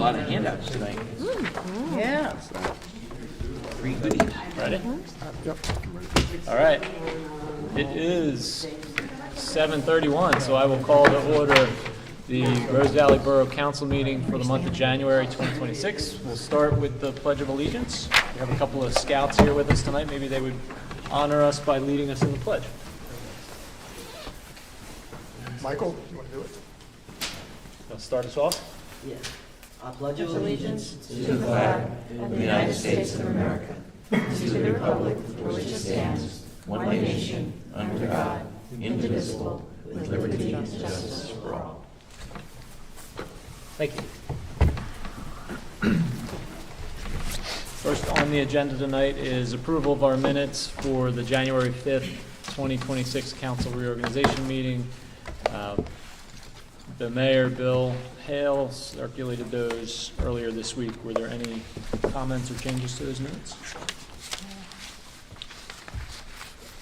lot of handouts tonight. Yeah. Free goodies. Ready? All right. It is 7:31, so I will call to order the Rose Valley Borough Council meeting for the month of January 2026. We'll start with the Pledge of Allegiance. We have a couple of scouts here with us tonight. Maybe they would honor us by leading us in the pledge. Michael, you want to do it? They'll start us off. Yes. I pledge allegiance to the flag of the United States of America, to the republic for which it stands, one nation, under God, indivisible, with liberty and justice for all. Thank you. First on the agenda tonight is approval of our minutes for the January 5th, 2026 council reorganization meeting. The mayor, Bill Hale, circulated those earlier this week. Were there any comments or changes to those minutes?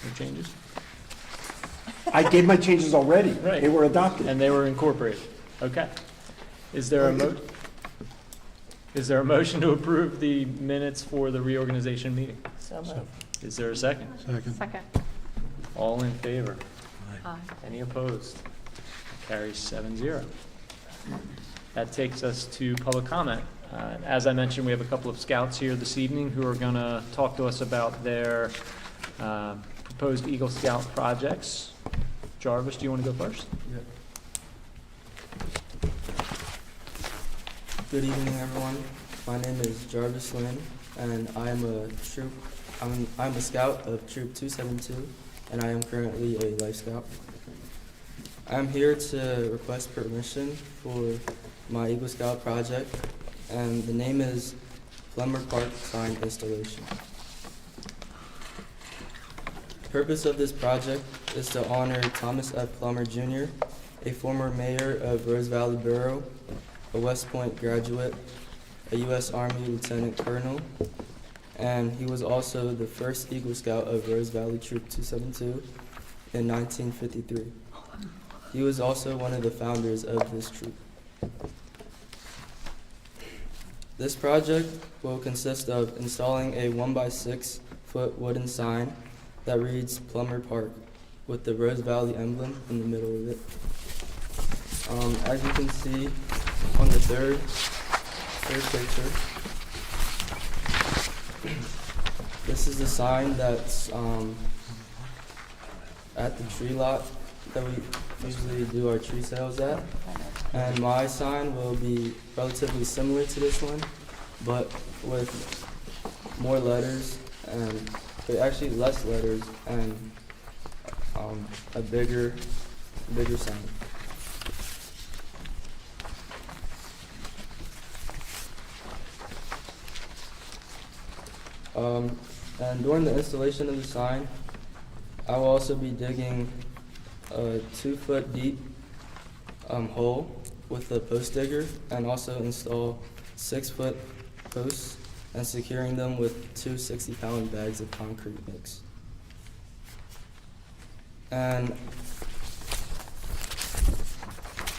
No changes? I gave my changes already. Right. They were adopted. And they were incorporated. Okay. Is there a motion to approve the minutes for the reorganization meeting? So moved. Is there a second? Second. All in favor? Aye. Any opposed? Carries 7-0. That takes us to public comment. As I mentioned, we have a couple of scouts here this evening who are going to talk to us about their proposed Eagle Scout projects. Jarvis, do you want to go first? Good evening, everyone. My name is Jarvis Lynn, and I am I'm a scout of Troop 272, and I am currently a Life Scout. I'm here to request permission for my Eagle Scout project, and the name is Plummer Park Sign Installation. The purpose of this project is to honor Thomas F. Plummer Jr., a former mayor of Rose Valley Borough, a West Point graduate, a U.S. Army Lieutenant Colonel, and he was also the first Eagle Scout of Rose Valley Troop 272 in 1953. He was also one of the founders of this troop. This project will consist of installing a 1-by-6-foot wooden sign that reads Plummer Park with the Rose Valley emblem in the middle of it. As you can see on the third picture, this is the sign that's at the tree lot that we usually do our tree sales at. And my sign will be relatively similar to this one, but with more letters and actually less letters and a bigger sign. And during the installation of the sign, I will also be digging a 2-foot deep hole with a post digger, and also install 6-foot posts and securing them with 2 60-pound bags of concrete mix. And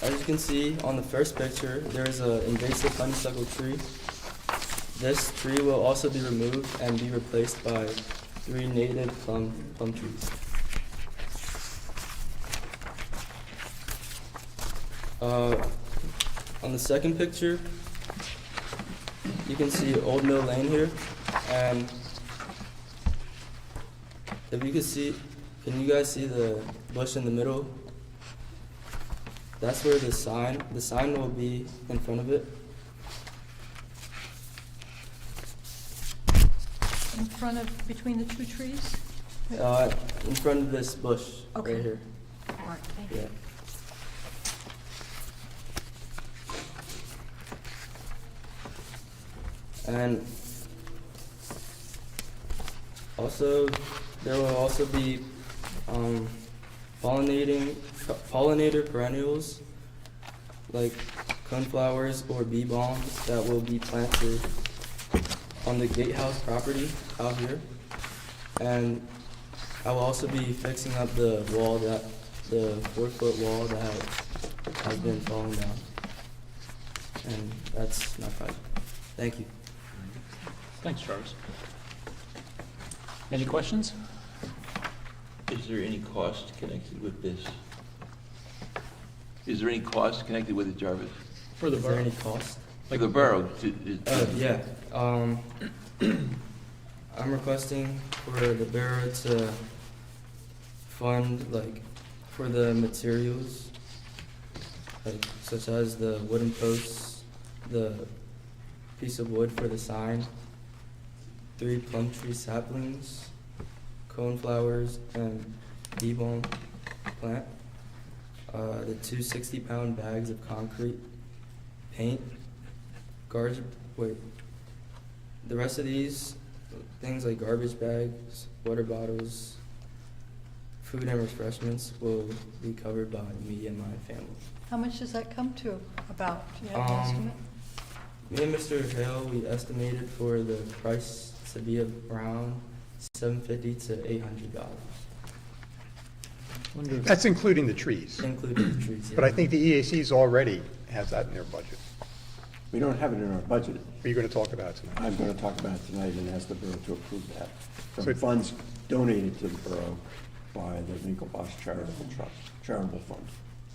as you can see on the first picture, there is an invasive honeysuckle tree. This tree will also be removed and be replaced by 3 native plum trees. On the second picture, you can see Old Mill Lane here, and if you can you guys see the bush in the middle? That's where the sign will be in front of it. In front of, between the two trees? In front of this bush Okay. right here. All right, thank you. Yeah. And also, there will also be pollinator perennials like coneflowers or bee balms that will be planted on the gatehouse property out here. And I will also be fixing up the 4-foot wall that has been falling down. And that's my project. Thank you. Thanks, Jarvis. Any questions? Is there any cost connected with this? Is there any cost connected with it, Jarvis? For the Is there borough? any cost? For the borough? Yeah. I'm requesting for the borough to fund, like, for the materials, like, such as the wooden posts, the piece of wood for the sign, 3 plum tree saplings, coneflowers, and debone plant, the 2 60-pound bags of concrete, paint, the rest of these things like garbage bags, water bottles, food and refreshments will be covered by me and my family. How much does that come to about? Do you have an estimate? Me and Mr. Hale, we estimated for the price to be around $750 to $800, Wonder if- That's including the trees. including the trees. But I think the EACs already has that in their budget. We don't have it in our budget. Are you going to talk about it tonight? I'm going to talk about it tonight and ask the borough to approve that. So From it- funds donated to the borough by the Winklevoss Charitable Trust, Charitable Fund.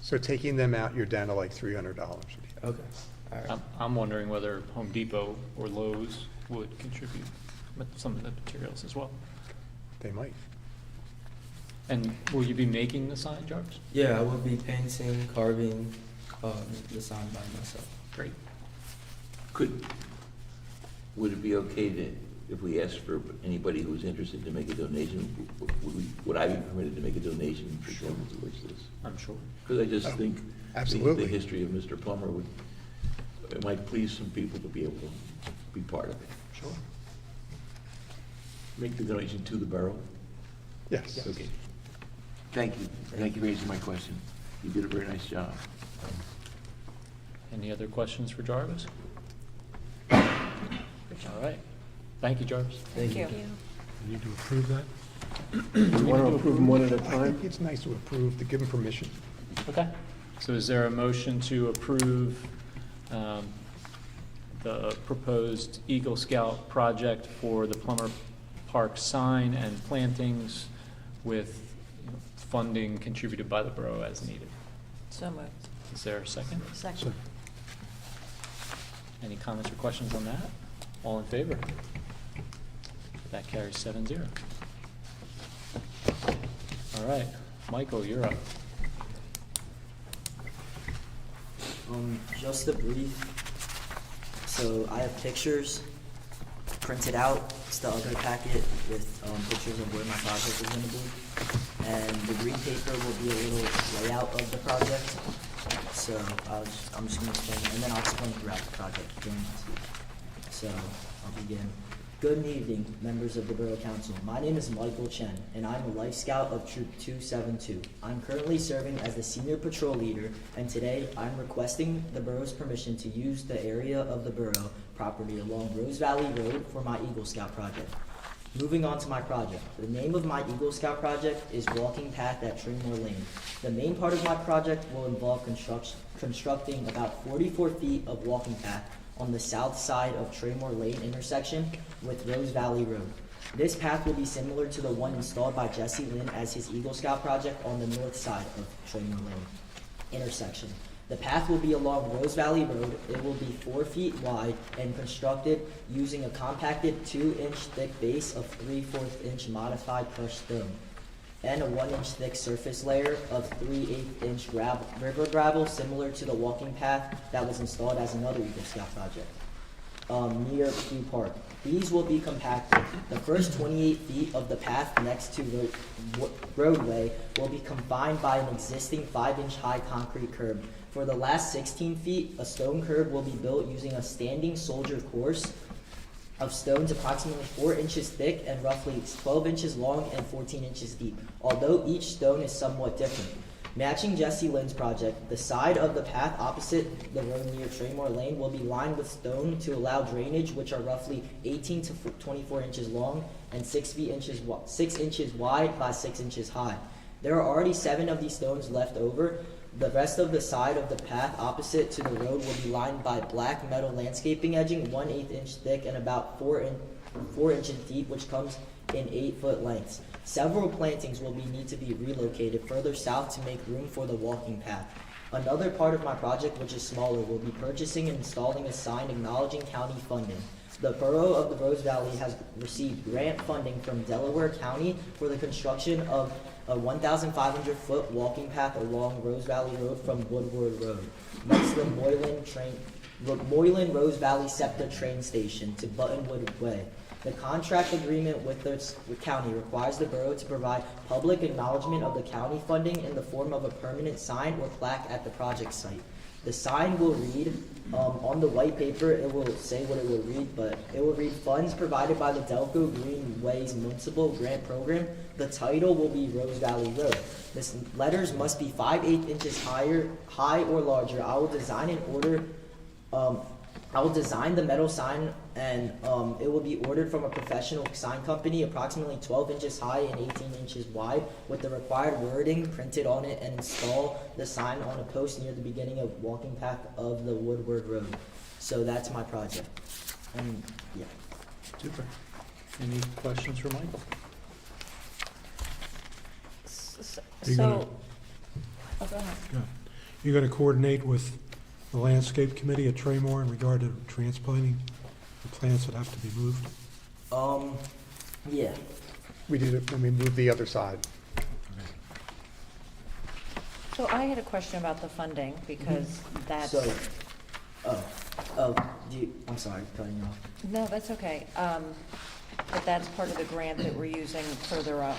So taking them out, you're down to like $300. Okay, all right. I'm wondering whether Home Depot or Lowe's would contribute with some of the materials as well. They might. And will you be making the sign, Jarvis? Yeah, I will be painting, carving the sign by myself. Great. Would it be okay to, if we asked for anybody who's interested to make a donation, would I be permitted to make a donation for something towards this? I'm sure. Because I just Oh, think absolutely. the history of Mr. Plummer it might please some people to be able to be part of it. Sure. Make the donation to the borough? Yes. Okay. Thank you. Thank you for answering my question. You did a very nice job. Any other questions for Jarvis? All right. Thank you, Jarvis. Thank you. Need to approve that? You want to approve them one at a I think time? it's nice to approve, to give them permission. Okay. So is there a motion to approve the proposed Eagle Scout project for the Plummer Park sign and plantings with funding contributed by the borough as needed? So moved. Is there a second? Second. Any comments or questions on that? All in favor? That carries 7-0. All right, Michael, you're up. Just a brief, so I have pictures printed out. It's the other packet with pictures of where my project is going to be. And the green paper will be a little layout of the project. So I'm just going to explain, and then I'll explain throughout the project during my speech. So I'll begin. Good evening, members of the Borough Council. My name is Michael Chen, and I'm a Life Scout of Troop 272. I'm currently serving as the Senior Patrol Leader, and today I'm requesting the Borough's permission to use the area of the Borough property along Rose Valley Road for my Eagle Scout project. Moving on to my project. The name of my Eagle Scout project is Walking Path at Trimore Lane. The main part of my project will involve constructing about 44 feet of walking path on the south side of Tramore Lane intersection with Rose Valley Road. This path will be similar to the one installed by Jesse Lynn as his Eagle Scout project on the north side of Tramore Lane intersection. The path will be along Rose Valley Road. It will be 4 feet wide and constructed using a compacted 2-inch thick base of 3/4 inch modified crushed stone and a 1-inch thick surface layer of 3/8 inch river gravel, similar to the walking path that was installed as another Eagle Scout project near Q Park. These will be compacted. The first 28 feet of the path next to the roadway will be confined by an existing 5-inch high concrete curb. For the last 16 feet, a stone curb will be built using a standing soldier course of stones approximately 4 inches thick and roughly 12 inches long and 14 inches deep, although each stone is somewhat different. Matching Jesse Lynn's project, the side of the path opposite the road near Tramore Lane will be lined with stone to allow drainage, which are roughly 18 to 24 inches long and 6 inches wide by 6 inches high. There are already 7 of these stones left over The rest of the side of the path opposite to the road will be lined by black metal landscaping edging, 1/8 inch thick and about 4 inches deep, which comes in 8-foot lengths. Several plantings will need to be relocated further south to make room for the walking path. Another part of my project, which is smaller, will be purchasing and installing a sign acknowledging county funding. The Borough of the Rose Valley has received grant funding from Delaware County for the construction of a 1,500-foot walking path along Rose Valley Road from Woodward Road, next to the Moylan Rose Valley SEPTA train station to Buttonwood Way. The contract agreement with the county requires the borough to provide public acknowledgement of the county funding in the form of a permanent sign or plaque at the project site. The sign will read, on the white paper, it will say what it will read, but it will read funds provided by the Delco Greenways Municipal Grant Program. The title will be Rose Valley Road. This letters must be 5/8 inches high or larger. I will design the metal sign, and it will be ordered from a professional sign company, approximately 12 inches high and 18 inches wide, with the required wording printed on it, and install the sign on a post near the beginning of walking path of the Woodward Road. So that's my project. And yeah. Super. Any questions for Michael? You're gonna- So, oh, go ahead. Yeah. You're going to coordinate with the landscape committee at Traymore in regard to transplanting the plants that have to be moved? Yeah. We did it when we moved the other side. So I had a question about the funding, because that's, So, I'm sorry, cutting you off. no, that's okay. But that's part of the grant that we're using further up.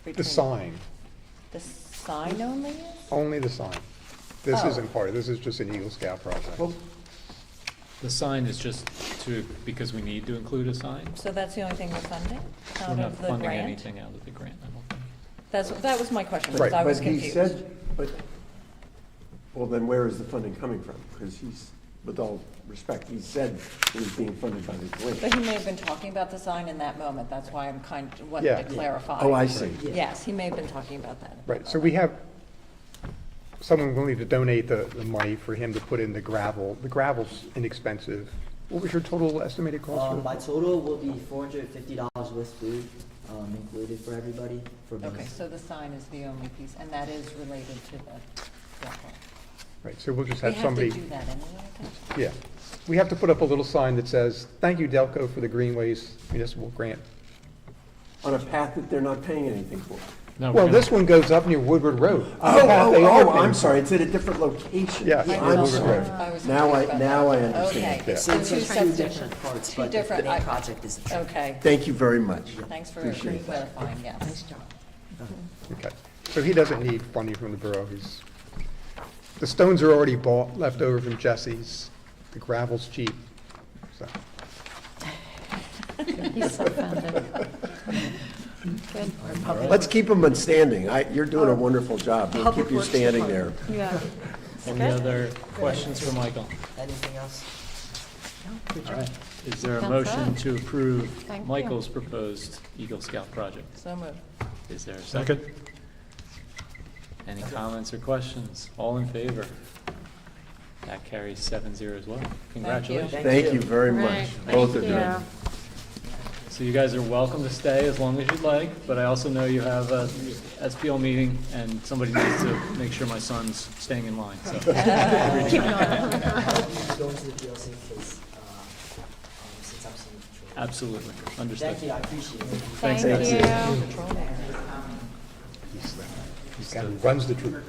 The between- sign, The sign only is? only the sign. This Oh. isn't part of, this is just an Eagle Scout project. The sign is just because we need to include a sign. So that's the only thing we're funding We're out not of the funding grant? anything out of the grant, I don't think. That was my question, Right, because I was But he confused. said, well, then where is the funding coming from? Because he's, with all respect, he said it was being funded by the grant. But he may have been talking about the sign in that moment, that's why I'm wanting Yeah. to clarify. Oh, I see. Yes, he may have been talking about that. Right, so we have someone willing to donate the money for him to put in the gravel. The gravel's inexpensive. What was your total estimated cost? My total will be $450 with food, included for everybody, for both. Okay, so the sign is the only piece, and that is related to the walkway. Right, so we'll just We have have somebody. to do that anyway, I think. Yeah. We have to put up a little sign that says, "Thank you, Delco, for the Greenways Municipal Grant." On a path that they're not paying anything for. No, we're Well, gonna- this one goes up near Woodward Road. Oh, The path they are paying I'm for. sorry, it's at a different location. Yeah. I'm I was sorry. confused Now about that. I understand. Okay, Yeah. so It's two two separate. different parts, Two but the different- main project is the tree. Okay, Thank you very much. thanks for Appreciate that. clarifying, yes. Okay, so he doesn't need funding from the borough. The stones are already bought, left over from Jesse's. The gravel's cheap, so. He's so offended. Good. Let's keep them on standing. You're doing a wonderful job. We'll keep you Works standing there. Yeah. Any other questions for Michael? Anything else? All right. Is there a Sounds motion good. to approve Thank you. Michael's proposed Eagle Scout project? So moved. Is there a second? Any comments or questions? All in favor? That carries 7-0 as well. Congratulations. Thank you very much, Right, both of thank you. you. So you guys are welcome to stay as long as you'd like, but I also know you have a SPL meeting and somebody needs to make sure my son's staying in line, so. Going to the DLC case, since I'm seeing the control. Absolutely, understood. Thank you, I appreciate it. Thanks, Thank guys. you. He's the guy who runs the troop,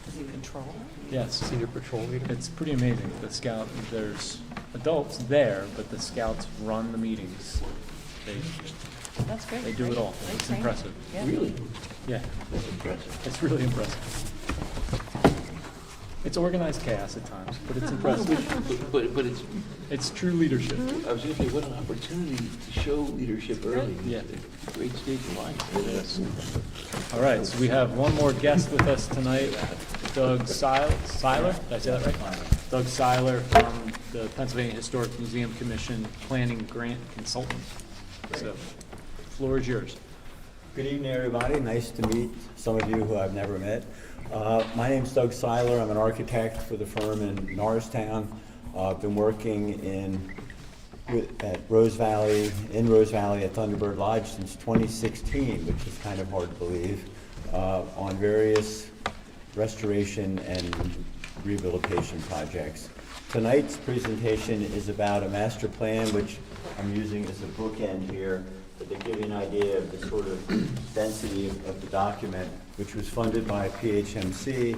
Is he control? Yes, senior patrol leader. it's pretty amazing. The scout, there's adults there, but the scouts run the meetings. That's great. They do it all. Great It's training. impressive. Yeah. Really? Yeah, That's impressive. it's really impressive. It's organized chaos at times, but it's impressive. But it's, It's true leadership. I was gonna say, what an opportunity to show leadership early. Yeah. It's a great stage of life. All right, so we have one more guest with us tonight, Doug Seiler, did I say that right? Doug Seiler from the Pennsylvania Historic Museum Commission Planning Grant Consultant. So, floor is yours. Good evening, everybody. Nice to meet some of you who I've never met. My name's Doug Seiler. I'm an architect for the firm in Norristown. I've been working at Rose Valley at Thunderbird Lodge since 2016, which is kind of hard to believe, on various restoration and rehabilitation projects. Tonight's presentation is about a master plan, which I'm using as a bookend here, but to give you an idea of the sort of density of the document, which was funded by PHMC,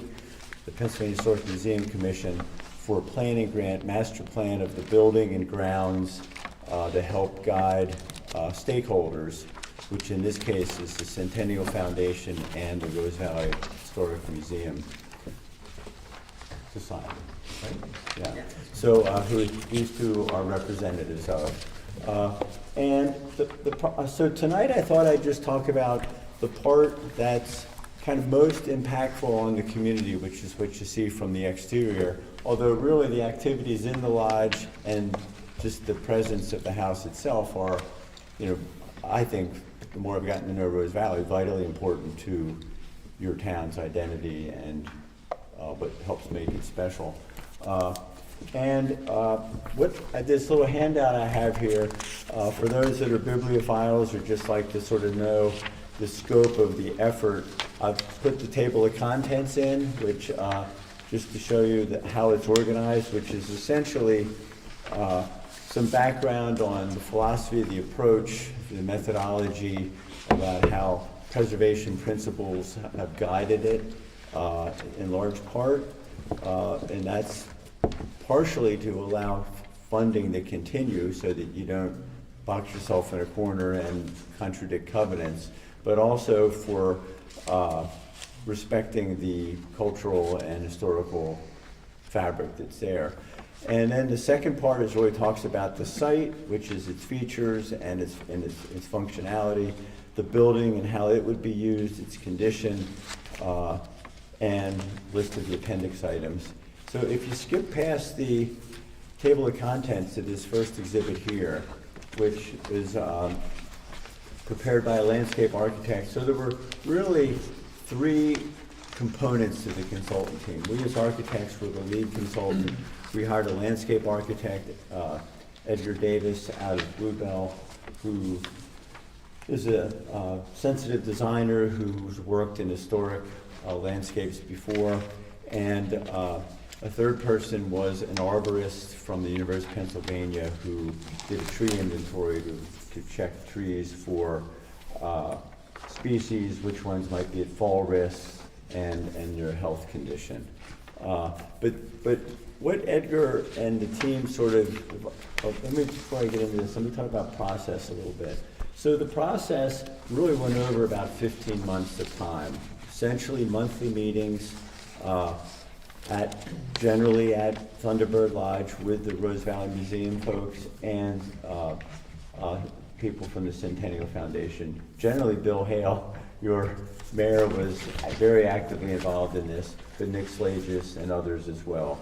the Pennsylvania Historic Museum Commission, for a planning grant, master plan of the building and grounds to help guide stakeholders, which in this case is the Centennial Foundation and the Rose Valley Historic Museum Society, right? Yeah. So who these two are representatives of. So tonight I thought I'd just talk about the part that's kind of most impactful on the community, which is what you see from the exterior, although really the activities in the lodge and just the presence of the house itself are, you know, I think the more I've gotten to know Rose Valley, vitally important to your town's identity and what helps make it special. This little handout I have here, for those that are bibliophiles or just like to sort of know the scope of the effort, I've put the table of contents in, which just to show you how it's organized, which is essentially some background on the philosophy of the approach, the methodology, about how preservation principles have guided it in large part, and that's partially to allow funding to continue so that you don't box yourself in a corner and contradict covenants, but also for respecting the cultural and historical fabric that's there. And then the second part is really talks about the site, which is its features and its functionality, the building and how it would be used, its condition, and list of the appendix items. So if you skip past the table of contents to this first exhibit here, which is prepared by a landscape architect, so there were really three components to the consultant team. We as architects were the lead consultant. We hired a landscape architect, Edgar Davis out of Bluebell, who is a sensitive designer who's worked in historic landscapes before, and a third person was an arborist from the University of Pennsylvania who did a tree inventory to check trees for species, which ones might be at fall risk, and their health condition. But what Edgar and the team sort of, before I get into this, let me talk about process a little bit. So the process really went over about 15 months of time, essentially monthly meetings, generally at Thunderbird Lodge with the Rose Valley Museum folks and people from the Centennial Foundation. Generally, Bill Hale, your mayor, was very actively involved in this, but Nick Slagis and others as well.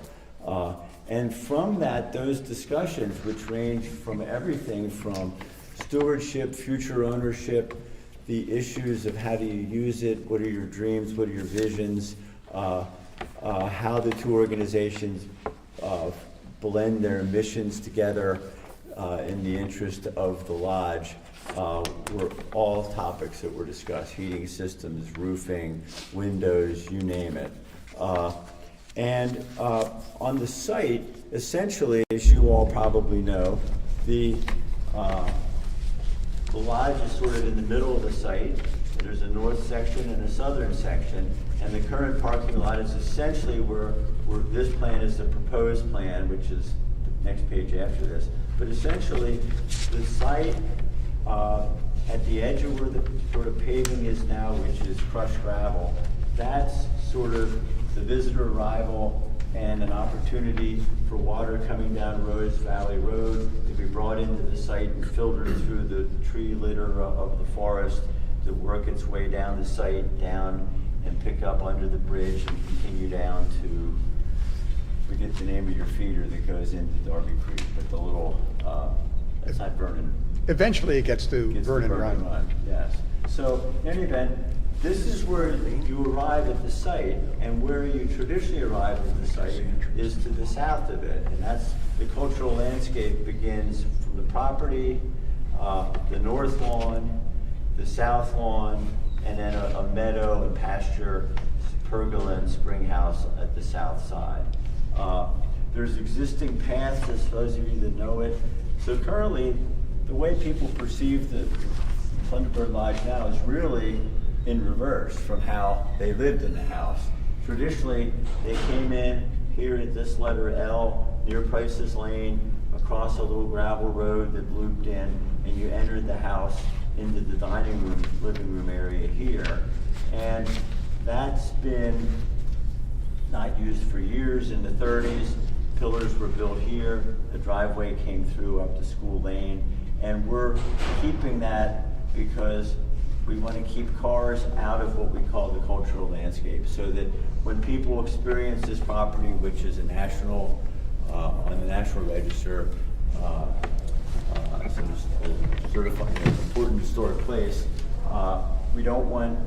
And from that, those discussions, which range from everything from stewardship, future ownership, the issues of how do you use it, what are your dreams, what are your visions, how the two organizations blend their missions together in the interest of the lodge, were all topics that were discussed: heating systems, roofing, windows, you name it. And on the site, essentially, as you all probably know, the lodge is sort of in the middle of the site. There's a north section and a southern section, and the current parking lot is essentially where this plan is the proposed plan, which is the next page after this. But essentially, the site at the edge of where the sort of paving is now, which is crushed gravel, that's sort of the visitor arrival and an opportunity for water coming down Rose Valley Road to be brought into the site and filtered through the tree litter of the forest to work its way down the site, down and pick up under the bridge and continue down to, forget the name of your feeder that goes into Darby Creek, but the little, it's not Vernon. Eventually it gets to Vernon Run. Yes. So in any event, this is where you arrive at the site, and where you traditionally arrive at the site is to the south of it. And that's, the cultural landscape begins from the property, the north lawn, the south lawn, and then a meadow and pasture, pergola and spring house at the south side. There's existing paths, as those of you that know it. So currently, the way people perceive the Thunderbird Lodge now is really in reverse from how they lived in the house. Traditionally, they came in here at this letter L near Price's Lane, across a little gravel road that looped in, and you entered the house into the dining room, living room area here. And that's been not used for years. In the 30s, pillars were built here, the driveway came through up to School Lane, and we're keeping that because we want to keep cars out of what we call the cultural landscape, so that when people experience this property, which is a national, on the National Register, as a certified important historic place, we don't want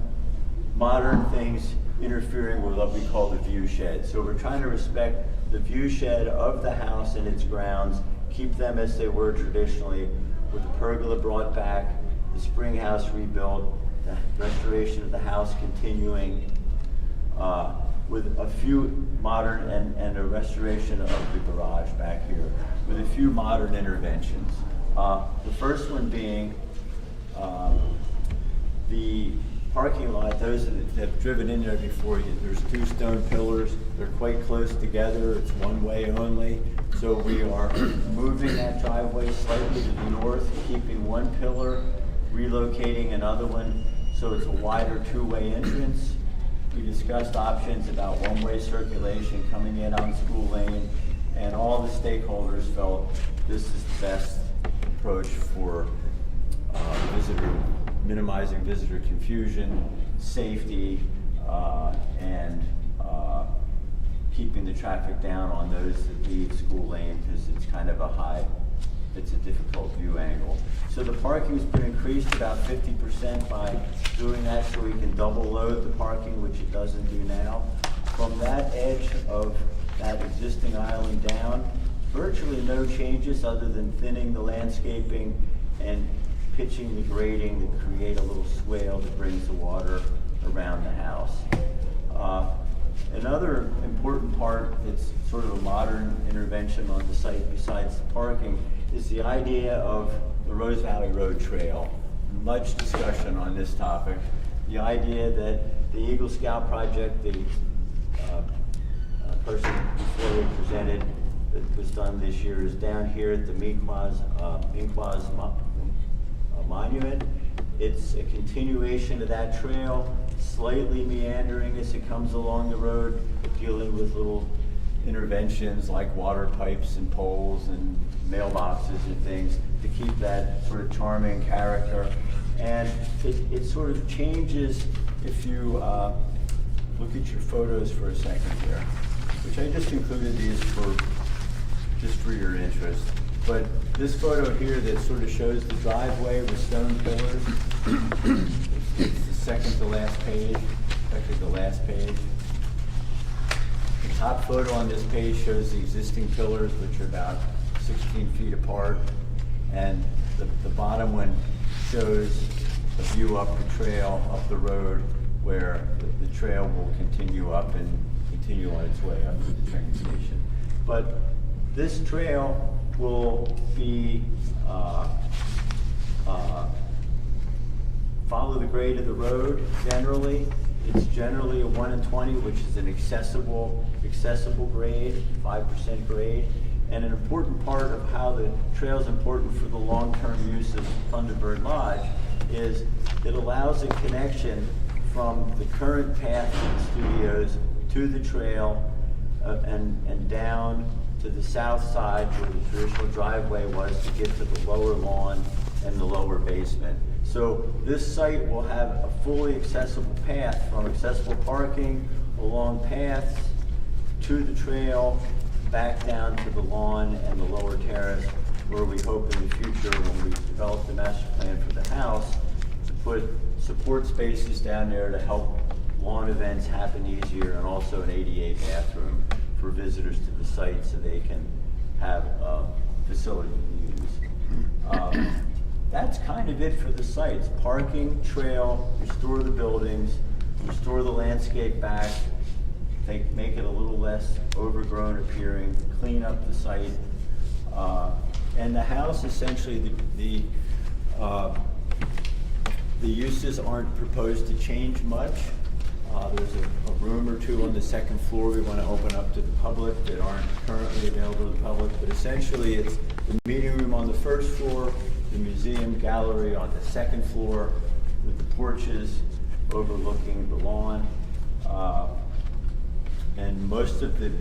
modern things interfering with what we call the view shed. So we're trying to respect the view shed of the house and its grounds, keep them as they were traditionally, with the pergola brought back, the spring house rebuilt, the restoration of the house continuing, with a few modern, and a restoration of the garage back here, with a few modern interventions. The first one being the parking lot. Those that have driven in there before, there's two stone pillars. They're quite close together. It's one way only. So we are moving that driveway slightly to the north, keeping one pillar, relocating another one, so it's a wider two-way entrance. We discussed options about one-way circulation coming in on School Lane, and all the stakeholders felt this is the best approach for minimizing visitor confusion, safety, and keeping the traffic down on those that leave School Lane, because it's kind of it's a difficult view angle. So the parking's been increased about 50% by doing that, so we can double load the parking, which it doesn't do now. From that edge of that existing island down, virtually no changes other than thinning the landscaping and pitching the grading to create a little swale that brings the water around the house. Another important part that's sort of a modern intervention on the site besides the parking is the idea of the Rose Valley Road Trail. Much discussion on this topic. The idea that the Eagle Scout project, the person before we presented, that was done this year, is down here at the Miquaz Monument. It's a continuation of that trail, slightly meandering as it comes along the road, dealing with little interventions like water pipes and poles and mailboxes and things to keep that sort of charming character. And it sort of changes if you look at your photos for a second here, which I just included these just for your interest. But this photo here that sort of shows the driveway with stone pillars, it's the second to last page, actually the last page. The top photo on this page shows the existing pillars, which are about 16 feet apart, and the bottom one shows a view up the trail, up the road, where the trail will continue up and continue on its way up to the train station. But this trail will be follow the grade of the road generally. It's generally a 1 in 20, which is an accessible grade, 5% grade. And an important part of how the trail is important for the long-term use of Thunderbird Lodge is it allows a connection from the current path of the studios to the trail and down to the south side where the traditional driveway was to get to the lower lawn and the lower basement. So this site will have a fully accessible path from accessible parking along paths to the trail, back down to the lawn and the lower terrace, where we hope in the future, when we develop the master plan for the house, to put support spaces down there to help lawn events happen easier, and also an ADA bathroom for visitors to the site so they can have a facility to use. That's kind of it for the sites. Parking, trail, restore the buildings, restore the landscape back, make it a little less overgrown appearing, clean up the site. And the house, essentially, the uses aren't proposed to change much. There's a room or two on the second floor we want to open up to the public that aren't currently available to the public, but essentially it's the meeting room on the first floor, the museum gallery on the second floor with the porches overlooking the lawn. And most of the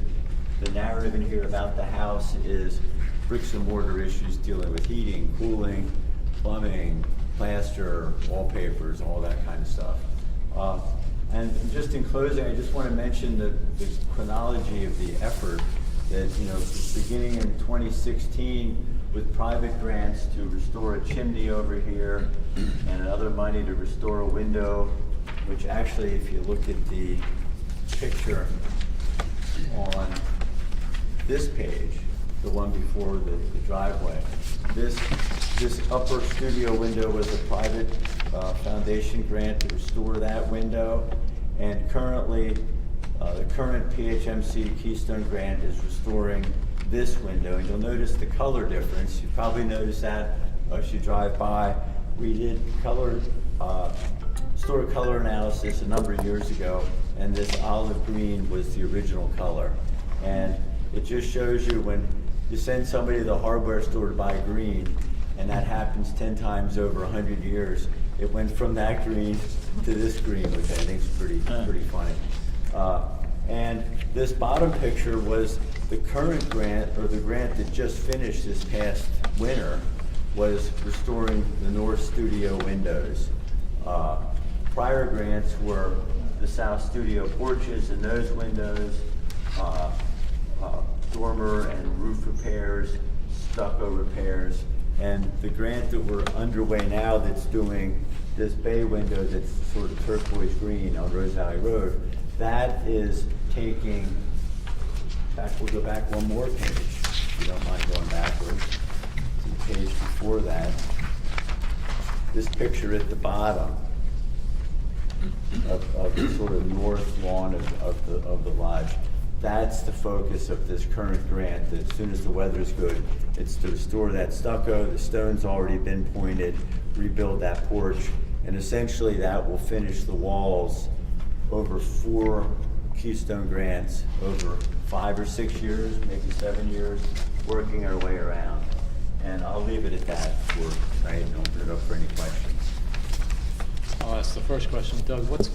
narrative in here about the house is bricks and mortar issues dealing with heating, cooling, plumbing, plaster, wallpapers, all that kind of stuff. And just in closing, I just want to mention the chronology of the effort that, beginning in 2016 with private grants to restore a chimney over here and other money to restore a window, which actually, if you look at the picture on this page, the one before the driveway, this upper studio window was a private foundation grant to restore that window, and currently the current PHMC Keystone grant is restoring this window, and you'll notice the color difference. You probably noticed that as you drive by. We did store color analysis a number of years ago, and this olive green was the original color. And it just shows you when you send somebody to the hardware store to buy green, and that happens 10 times over 100 years, it went from that green to this green, which I think is pretty funny. And this bottom picture was the current grant, or the grant that just finished this past winter, was restoring the north studio windows. Prior grants were the south studio porches and those windows, dormer and roof repairs, stucco repairs, and the grant that we're underway now that's doing this bay window that's sort of turquoise green on Rose Valley Road, that is taking, we'll go back one more page, if you don't mind going backwards, to the page before that. This picture at the bottom of the sort of north lawn of the lodge. That's the focus of this current grant. That as soon as the weather's good, it's to restore that stucco, the stone's already been pointed, rebuild that porch, and essentially that will finish the walls over 4 Keystone grants over 5 or 6 years, maybe 7 years, working our way around. And I'll leave it at that for tonight and open it up for any questions. I'll ask the first question. Doug, what's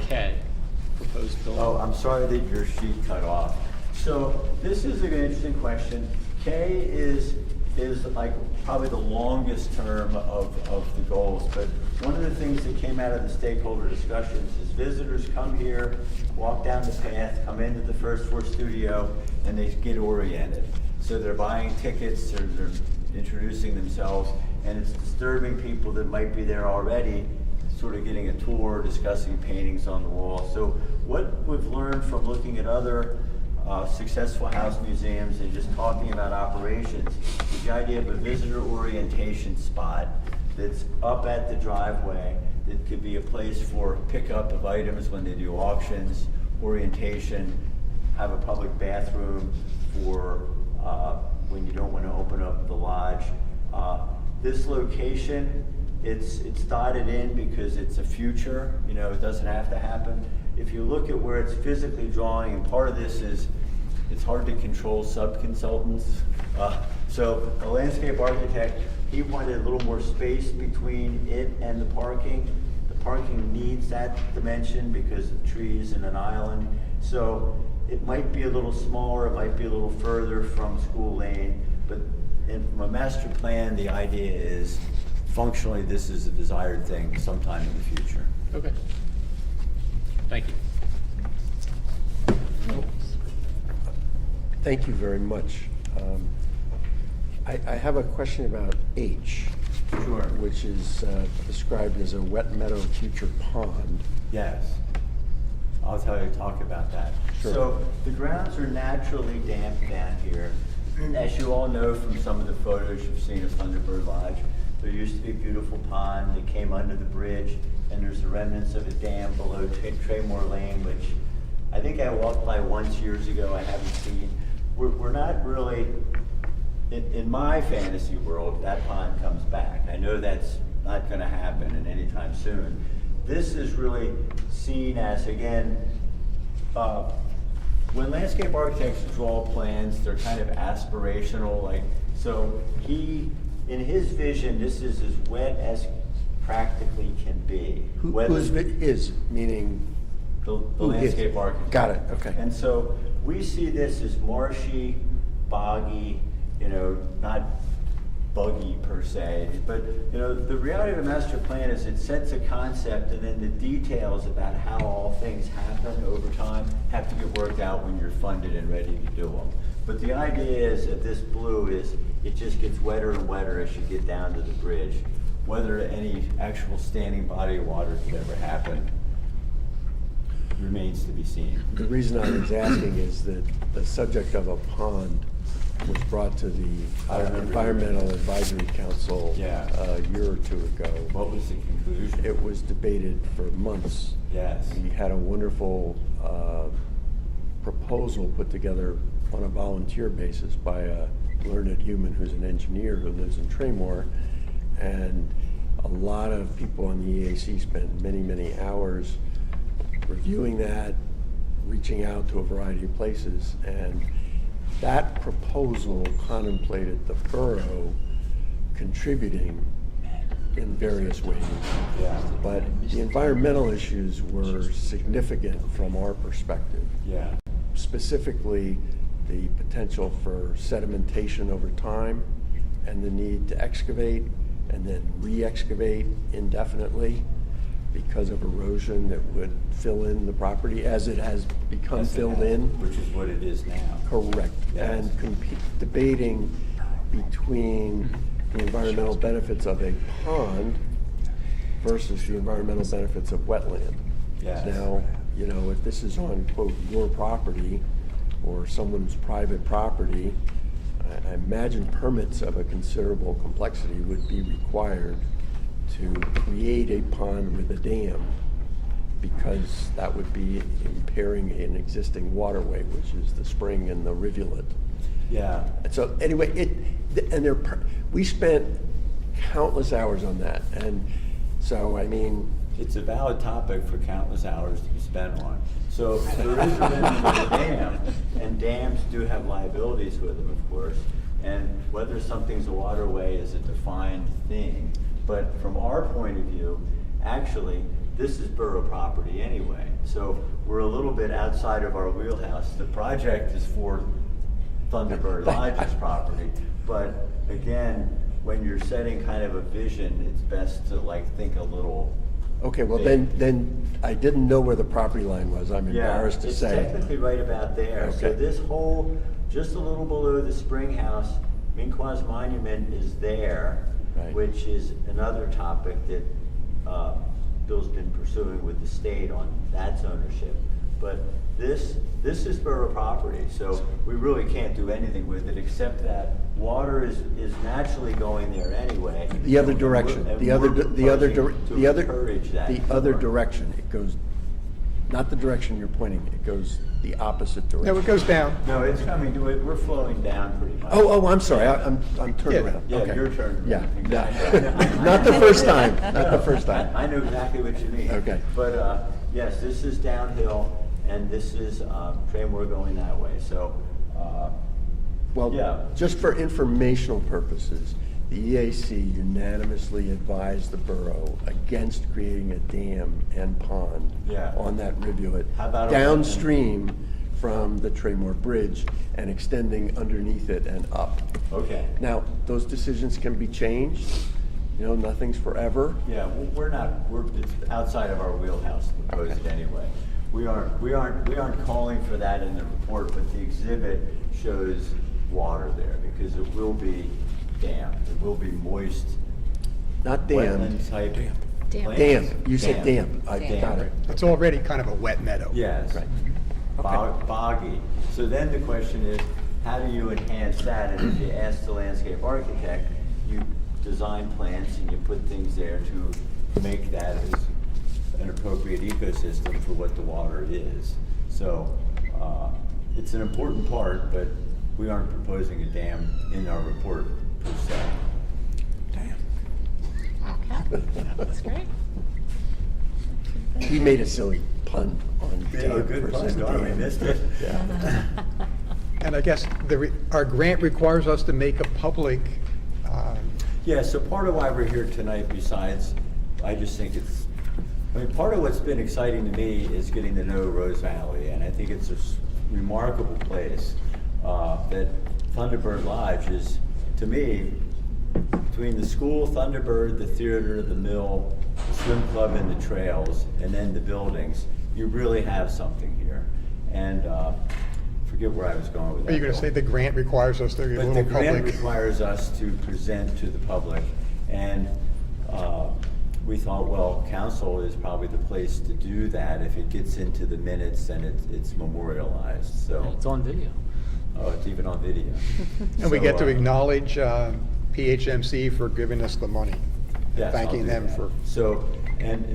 K, proposed building? Oh, I'm sorry that your sheet cut off. So this is an interesting question. K is like probably the longest term of the goals, but one of the things that came out of the stakeholder discussions is visitors come here, walk down the path, come into the first floor studio, and they get oriented. So they're buying tickets, they're introducing themselves, and it's disturbing people that might be there already, sort of getting a tour, discussing paintings on the wall. So what we've learned from looking at other successful house museums and just talking about operations is the idea of a visitor orientation spot that's up at the driveway that could be a place for pickup of items when they do auctions, orientation, have a public bathroom for when you don't want to open up the lodge. This location, it's dotted in because it's a future, it doesn't have to happen. If you look at where it's physically drawing, and part of this is, it's hard to control sub-consultants. So a landscape architect, he wanted a little more space between it and the parking. The parking needs that dimension because of trees and an island. So it might be a little smaller, it might be a little further from School Lane, but from a master plan, the idea is functionally this is a desired thing sometime in the future. Okay. Thank you. Thank you very much. I have a question about H. Sure. which is described as a wet meadow future pond. Yes. I'll talk about that. Sure. So the grounds are naturally damp down here. As you all know from some of the photos you've seen of Thunderbird Lodge, there used to be a beautiful pond that came under the bridge, and there's the remnants of a dam below Traymore Lane, which I think I walked by once years ago. I haven't seen. We're not really, in my fantasy world, that pond comes back. I know that's not going to happen in any time soon. This is really seen as, again, when landscape architects draw plans, they're kind of aspirational. Like, so in his vision, this is as wet as practically can be. Whose is, meaning? The Who is? landscape architect. Got it, okay. And so we see this as marshy, boggy, not buggy per se, but the reality of a master plan is it sets a concept, and then the details about how all things happen over time have to get worked out when you're funded and ready to do them. But the idea is that this blue is, it just gets wetter and wetter as you get down to the bridge. Whether any actual standing body of water could ever happen remains to be seen. The reason I was asking is that the subject of a pond was brought to the Environmental Advisory Council Yeah. a year or two ago. What was the conclusion? It was debated for months. Yes. We had a wonderful proposal put together on a volunteer basis by a learned human who's an engineer who lives in Traymore. And a lot of people on the EAC spent many, many hours reviewing that, reaching out to a variety of places. And that proposal contemplated the borough contributing in various ways. Yeah. But the environmental issues were significant from our perspective. Yeah. Specifically, the potential for sedimentation over time and the need to excavate and then re-excavate indefinitely because of erosion that would fill in the property as it has become filled in. Which is what it is now. Correct. Yes. And debating between the environmental benefits of a pond versus the environmental benefits of wetland. Yes. Now, if this is on, quote, your property or someone's private property, I imagine permits of a considerable complexity would be required to create a pond with a dam, because that would be impairing an existing waterway, which is the spring and the rivulet. Yeah. And so anyway, we spent countless hours on that, and so I mean, It's a valid topic for countless hours to be spent on. So there is a limit to the dam, and dams do have liabilities with them, of course. And whether something's a waterway is a defined thing. But from our point of view, actually, this is borough property anyway. So we're a little bit outside of our wheelhouse. The project is for Thunderbird Lodge's property. But again, when you're setting kind of a vision, it's best to think a little. okay, well then I didn't know where the property line was, I'm embarrassed to say. It's technically right about there. So Okay. this whole, just a little below the spring house, Minqua's monument is there, Right. which is another topic that Bill's been pursuing with the state on that's ownership. But this is borough property, so we really can't do anything with it except that water is naturally going there anyway. The other direction, And the other we're encourage that the other more. direction, it goes, not the direction you're pointing, it goes the opposite direction. No, it goes down. No, it's coming to it. We're flowing down pretty much. Oh, I'm sorry, I'm turned Yeah. around. Yeah, Okay. your turn. Yeah, Exactly. not the first time, not the first time. I know exactly what you mean. Okay. But, yes, this is downhill, and this is, Traymore going that way, so, yeah. Well, just for informational purposes, the EAC unanimously advised the borough against creating a dam and pond Yeah. on that rivulet How about a downstream from the Traymore Bridge and extending underneath it and up. Okay. Now, those decisions can be changed, nothing's forever. Yeah, it's outside of our wheelhouse to propose it anyway. We aren't calling for that in the report, but the exhibit shows water there, because it will be damp, it will be moist Not dam. wetland type plants. Dam, you said dam. I got it. It's already kind of a wet meadow. Yes. Right. Boggy. So then the question is, how do you enhance that? And if you ask the landscape architect, you design plants and you put things there to make that as an appropriate ecosystem for what the water is. So it's an important part, but we aren't proposing a dam in our report per se. Okay, that's great. We made a silly pun on Yeah, dam good versus point, Darrell, we dam. missed it. Yeah. And I guess our grant requires us to make a public, Yeah, so part of why we're here tonight, besides, I just think part of what's been exciting to me is getting to know Rose Valley, and I think it's a remarkable place. That Thunderbird Lodge is, to me, between the school, Thunderbird, the theater, the mill, the swim club, and the trails, and then the buildings, you really have something here. And forget where I was going with that. are you going to say the grant requires us to be a But little the grant public? requires us to present to the public, and we thought, well, council is probably the place to do that. If it gets into the minutes and it's memorialized, so, It's on video. oh, it's even on video. And we So, get to acknowledge PHMC for giving us the money. yes, I'll Thanking do them that. for, So, and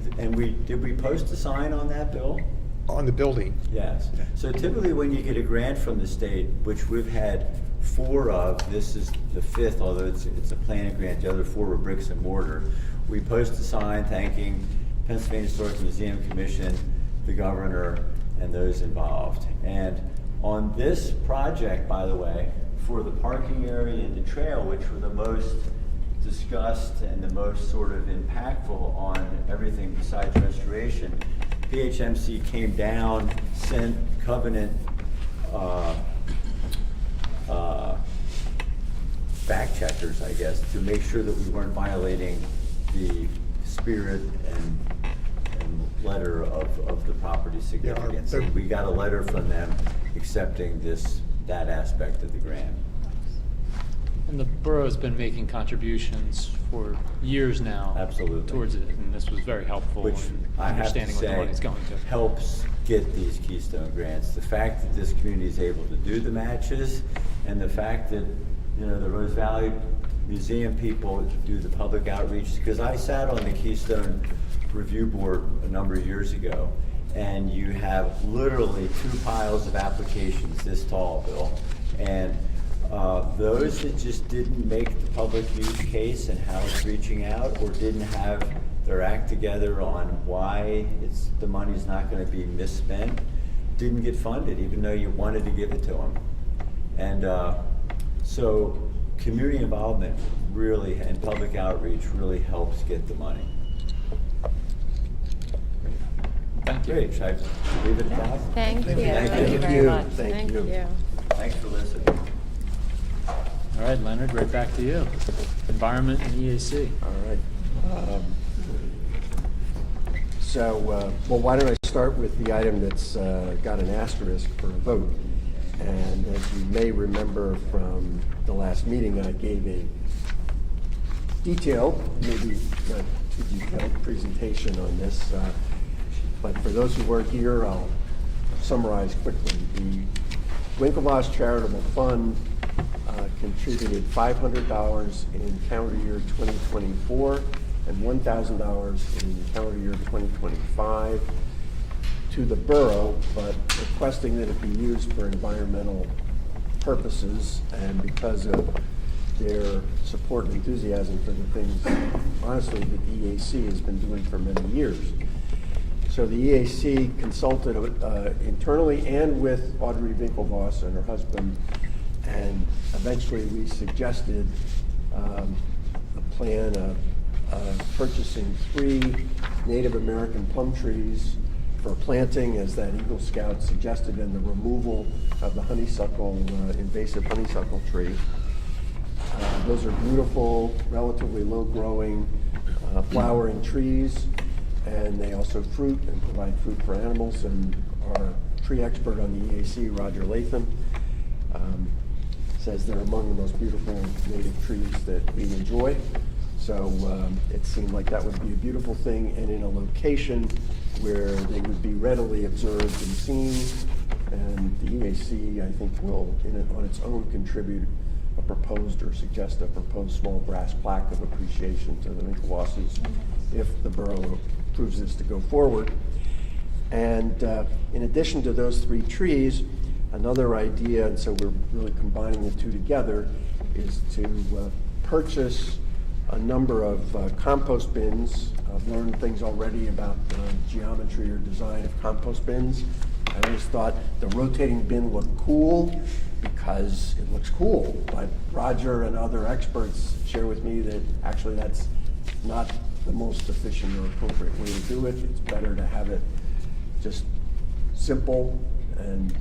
did we post a sign on that, Bill? on the building. Yes. So typically when you get a grant from the state, which we've had 4 of, this is the 5th, although it's a planning grant, the other 4 were bricks and mortar. We post a sign thanking Pennsylvania Historic Museum Commission, the governor, and those involved. And on this project, by the way, for the parking area and the trail, which were the most discussed and the most sort of impactful on everything besides restoration, PHMC came down, sent covenant fact checkers, I guess, to make sure that we weren't violating the spirit and letter of the property significance. Yeah, And we got a letter from them accepting that aspect of the grant. And the borough's been making contributions for years now. Absolutely. Towards it, and this was very helpful Which in I have to understanding what the say money's going to. helps get these Keystone grants. The fact that this community is able to do the matches, and the fact that, you know, the Rose Valley Museum people do the public outreach, because I sat on the Keystone Review Board a number of years ago, and you have literally 2 piles of applications this tall, Bill, and those that just didn't make the public use case and how it's reaching out, or didn't have their act together on why the money's not going to be misspent, didn't get funded, even though you wanted to give it to them. And so community involvement really, and public outreach really helps get the money. Thank you. Great, should I leave it at that? Thank you. Thank you. very much. Thank you. Thanks for listening. All right, Leonard, right back to you. Environment and EAC. All right. So, well, why don't I start with the item that's got an asterisk for a vote? And as you may remember from the last meeting, I gave a detailed, maybe not too detailed presentation on this. But for those who weren't here, I'll summarize quickly. The Winklevoss Charitable Fund contributed $500 in calendar year 2024 and $1,000 in calendar year 2025 to the borough, but requesting that it be used for environmental purposes, and because of their support and enthusiasm for the things, honestly, that the EAC has been doing for many years. So the EAC consulted internally and with Audrey Winklevoss and her husband, and eventually we suggested a plan of purchasing 3 Native American plum trees for planting, as that Eagle Scout suggested, and the removal of the honeysuckle, invasive honeysuckle tree. Those are beautiful, relatively low-growing, flowering trees, and they also fruit and provide food for animals. And our tree expert on the EAC, Roger Latham, says they're among the most beautiful native trees that we enjoy. So it seemed like that would be a beautiful thing, and in a location where they would be readily observed and seen. And the EAC, I think, will, on its own, contribute a proposed or suggest a proposed small brass plaque of appreciation to the Winklevosses if the borough approves this to go forward. And in addition to those 3 trees, another idea, and so we're really combining the 2 together, is to purchase a number of compost bins. I've learned things already about the geometry or design of compost bins. I always thought the rotating bin looked cool because it looks cool, but Roger and other experts share with me that actually that's not the most efficient or appropriate way to do it. It's better to have it just simple and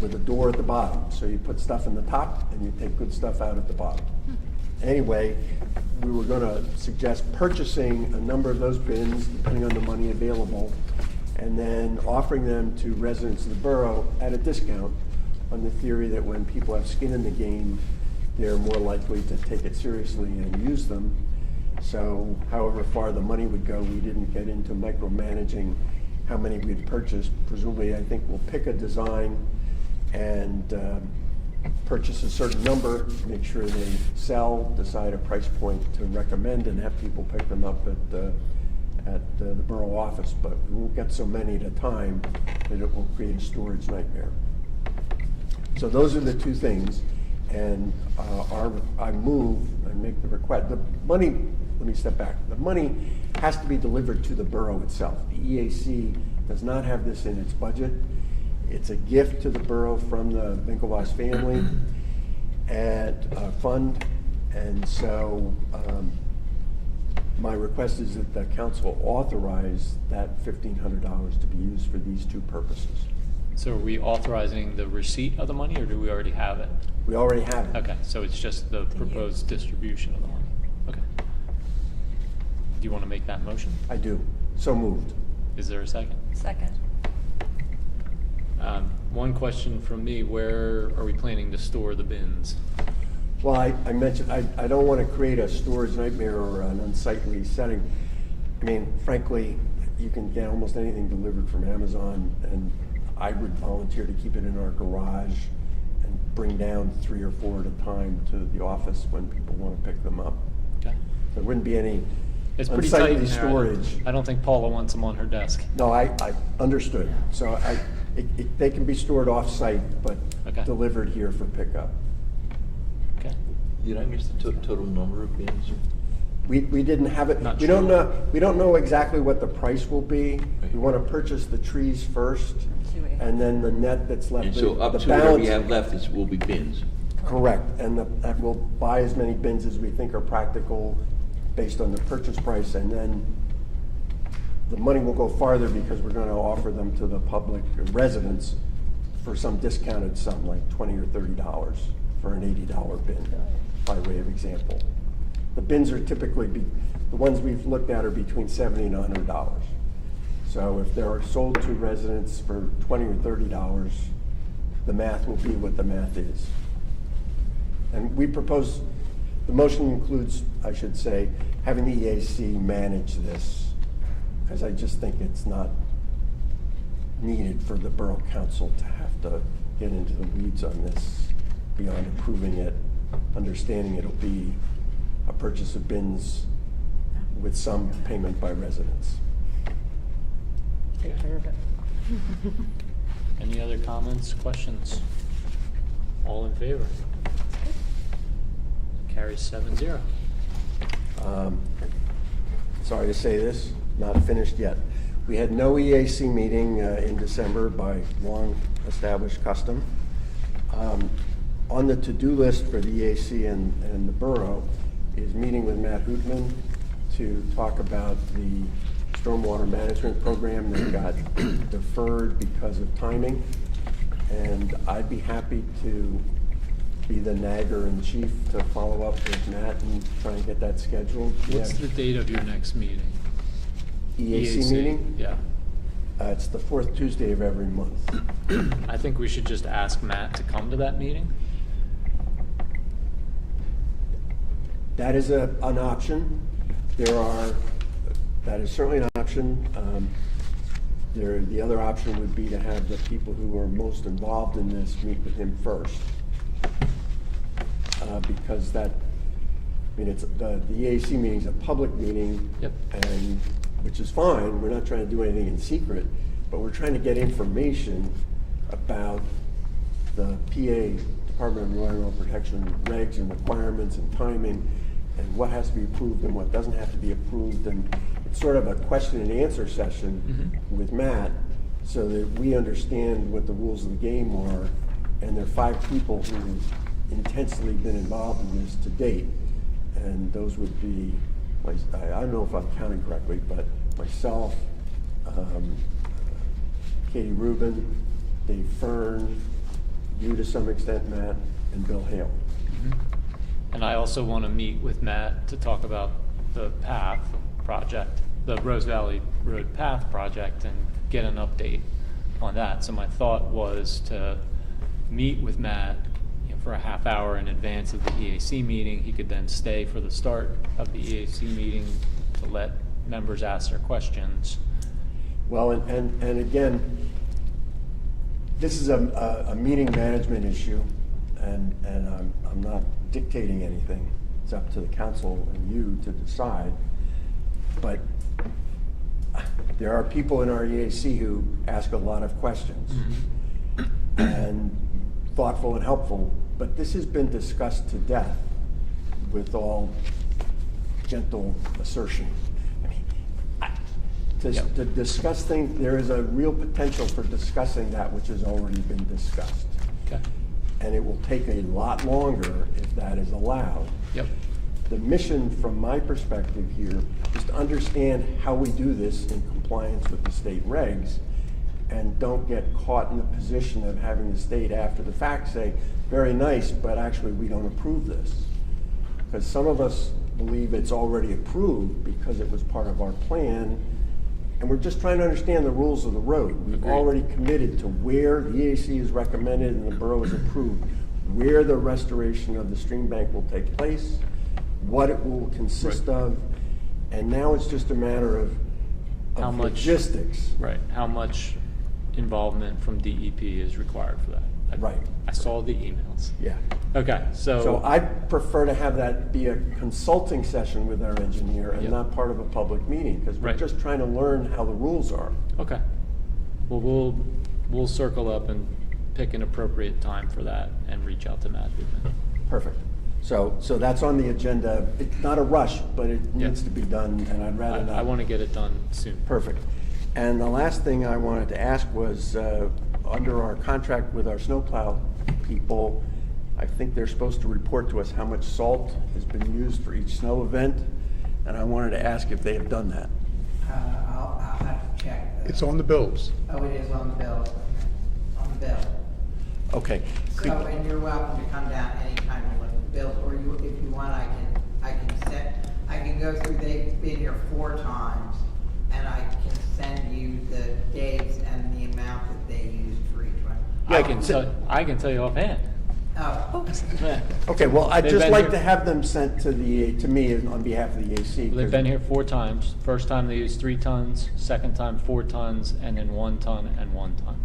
with a door at the bottom. So you put stuff in the top and you take good stuff out at the bottom. Anyway, we were going to suggest purchasing a number of those bins, depending on the money available, and then offering them to residents of the borough at a discount, on the theory that when people have skin in the game, they're more likely to take it seriously and use them. So however far the money would go, we didn't get into micromanaging how many we'd purchased. Presumably, I think we'll pick a design and purchase a certain number, make sure they sell, decide a price point to recommend, and have people pick them up at the borough office. But we won't get so many at a time that it will create a storage nightmare. So those are the 2 things, and I move and make the request. The money, let me step back. The money has to be delivered to the borough itself. The EAC does not have this in its budget. It's a gift to the borough from the Winklevoss family and fund, and so my request is that the council authorize that $1,500 to be used for these 2 purposes. So are we authorizing the receipt of the money, or do we already have it? We already have it. Okay, so it's just the proposed distribution of the money. Okay. Do you want to make that motion? I do. So moved. Is there a second? Second. One question from me, where are we planning to store the bins? Well, I mentioned, I don't want to create a storage nightmare or an unsightly setting. I mean, frankly, you can get almost anything delivered from Amazon, and I would volunteer to keep it in our garage and bring down 3 or 4 at a time to the office when people want to pick them up. Okay. There wouldn't be any It's pretty tight in unsightly there. storage. I don't think Paula wants them on her desk. No, I understood. So they can be stored off-site, but Okay. delivered here for pickup. Okay. Did I miss the total number of bins? We didn't have it, Not we don't sure. know exactly what the price will be. Right. We want to purchase the trees first, and then the net that's left. And so the up to whatever balance- you have left will be bins. Correct, and we'll buy as many bins as we think are practical based on the purchase price, and then the money will go farther because we're going to offer them to the public residents for some discounted sum, like $20 or $30 for an $80 bin, by way of example. The bins are typically, the ones we've looked at are between $70 and $100. So if they're sold to residents for $20 or $30, the math will be what the math is. And we propose, the motion includes, I should say, having the EAC manage this, because I just think it's not needed for the Borough Council to have to get into the weeds on this beyond approving it, understanding it'll be a purchase of bins with some payment by residents. Take care of it. Any other comments, questions? All in favor? Carries 7-0. Sorry to say this, not finished yet. We had no EAC meeting in December by long-established custom. On the to-do list for the EAC and the borough is meeting with Matt Hootman to talk about the stormwater management program that got deferred because of timing. And I'd be happy to be the nagger in chief to follow up with Matt and try and get that scheduled. What's Yeah. the date of your next meeting? EAC meeting? Yeah. It's the 4th Tuesday of every month. I think we should just ask Matt to come to that meeting. That is an option. That is certainly an option. The other option would be to have the people who are most involved in this meet with him first. Because it's, the EAC meeting's a public meeting. Yep. And, which is fine, we're not trying to do anything in secret, but we're trying to get information about the PA, Department of Environmental Protection regs and requirements and timing, and what has to be approved and what doesn't have to be approved. And it's sort of a question and answer session with Matt, so that we understand what the rules of the game are. And there are 5 people who've intensely been involved in this to date. And those would be, I don't know if I'm counting correctly, but myself, Katie Rubin, Dave Fern, you to some extent, Matt, and Bill Hale. And I also want to meet with Matt to talk about the path project, the Rose Valley Road Path project, and get an update on that. So my thought was to meet with Matt, you know, for a half hour in advance of the EAC meeting. He could then stay for the start of the EAC meeting to let members ask their questions. Well, and again, this is a meeting management issue, and I'm not dictating anything. It's up to the council and you to decide. But there are people in our EAC who ask a lot of questions, and thoughtful and helpful, but this has been discussed to death with all gentle assertion. To discuss things, there is a real potential for discussing that which has already been discussed. Okay. And it will take a lot longer if that is allowed. Yep. The mission from my perspective here is to understand how we do this in compliance with the state regs, and don't get caught in the position of having the state after the fact say, very nice, but actually we don't approve this. Because some of us believe it's already approved because it was part of our plan, and we're just trying to understand the rules of the road. We've Agreed. already committed to where the EAC is recommended and the borough is approved, where the restoration of the stream bank will take place, what it will consist of, and now it's just a matter of How much- logistics. Right. How much involvement from DEP is required for that? Right. I saw the emails. Yeah. Okay, So I prefer to have that be a consulting session with our engineer and Yep. not part of a public meeting, because we're Right. just trying to learn how the rules are. Okay. Well, we'll circle up and pick an appropriate time for that and reach out to Matt Goodman. Perfect. So that's on the agenda. It's not a rush, but it Yeah. needs to be done, and I'd rather not. I want to get it done soon. Perfect. And the last thing I wanted to ask was, under our contract with our snowplow people, I think they're supposed to report to us how much salt has been used for each snow event, and I wanted to ask if they have done that. I'll have to check. It's on the bills. Oh, it is on the bill, on the bill. Okay. So, and you're welcome to come down anytime and look at the bills, or you, if you want, I can go through, they've been here 4 times, and I can send you the dates and the amount that they used for each one. I can tell you offhand. Oh, Yeah. Okay, well, I'd They've just been like here- to have them sent to me on behalf of the EAC. They've been here 4 times. First time they used 3 tons, second time 4 tons, and then 1 ton and 1 ton.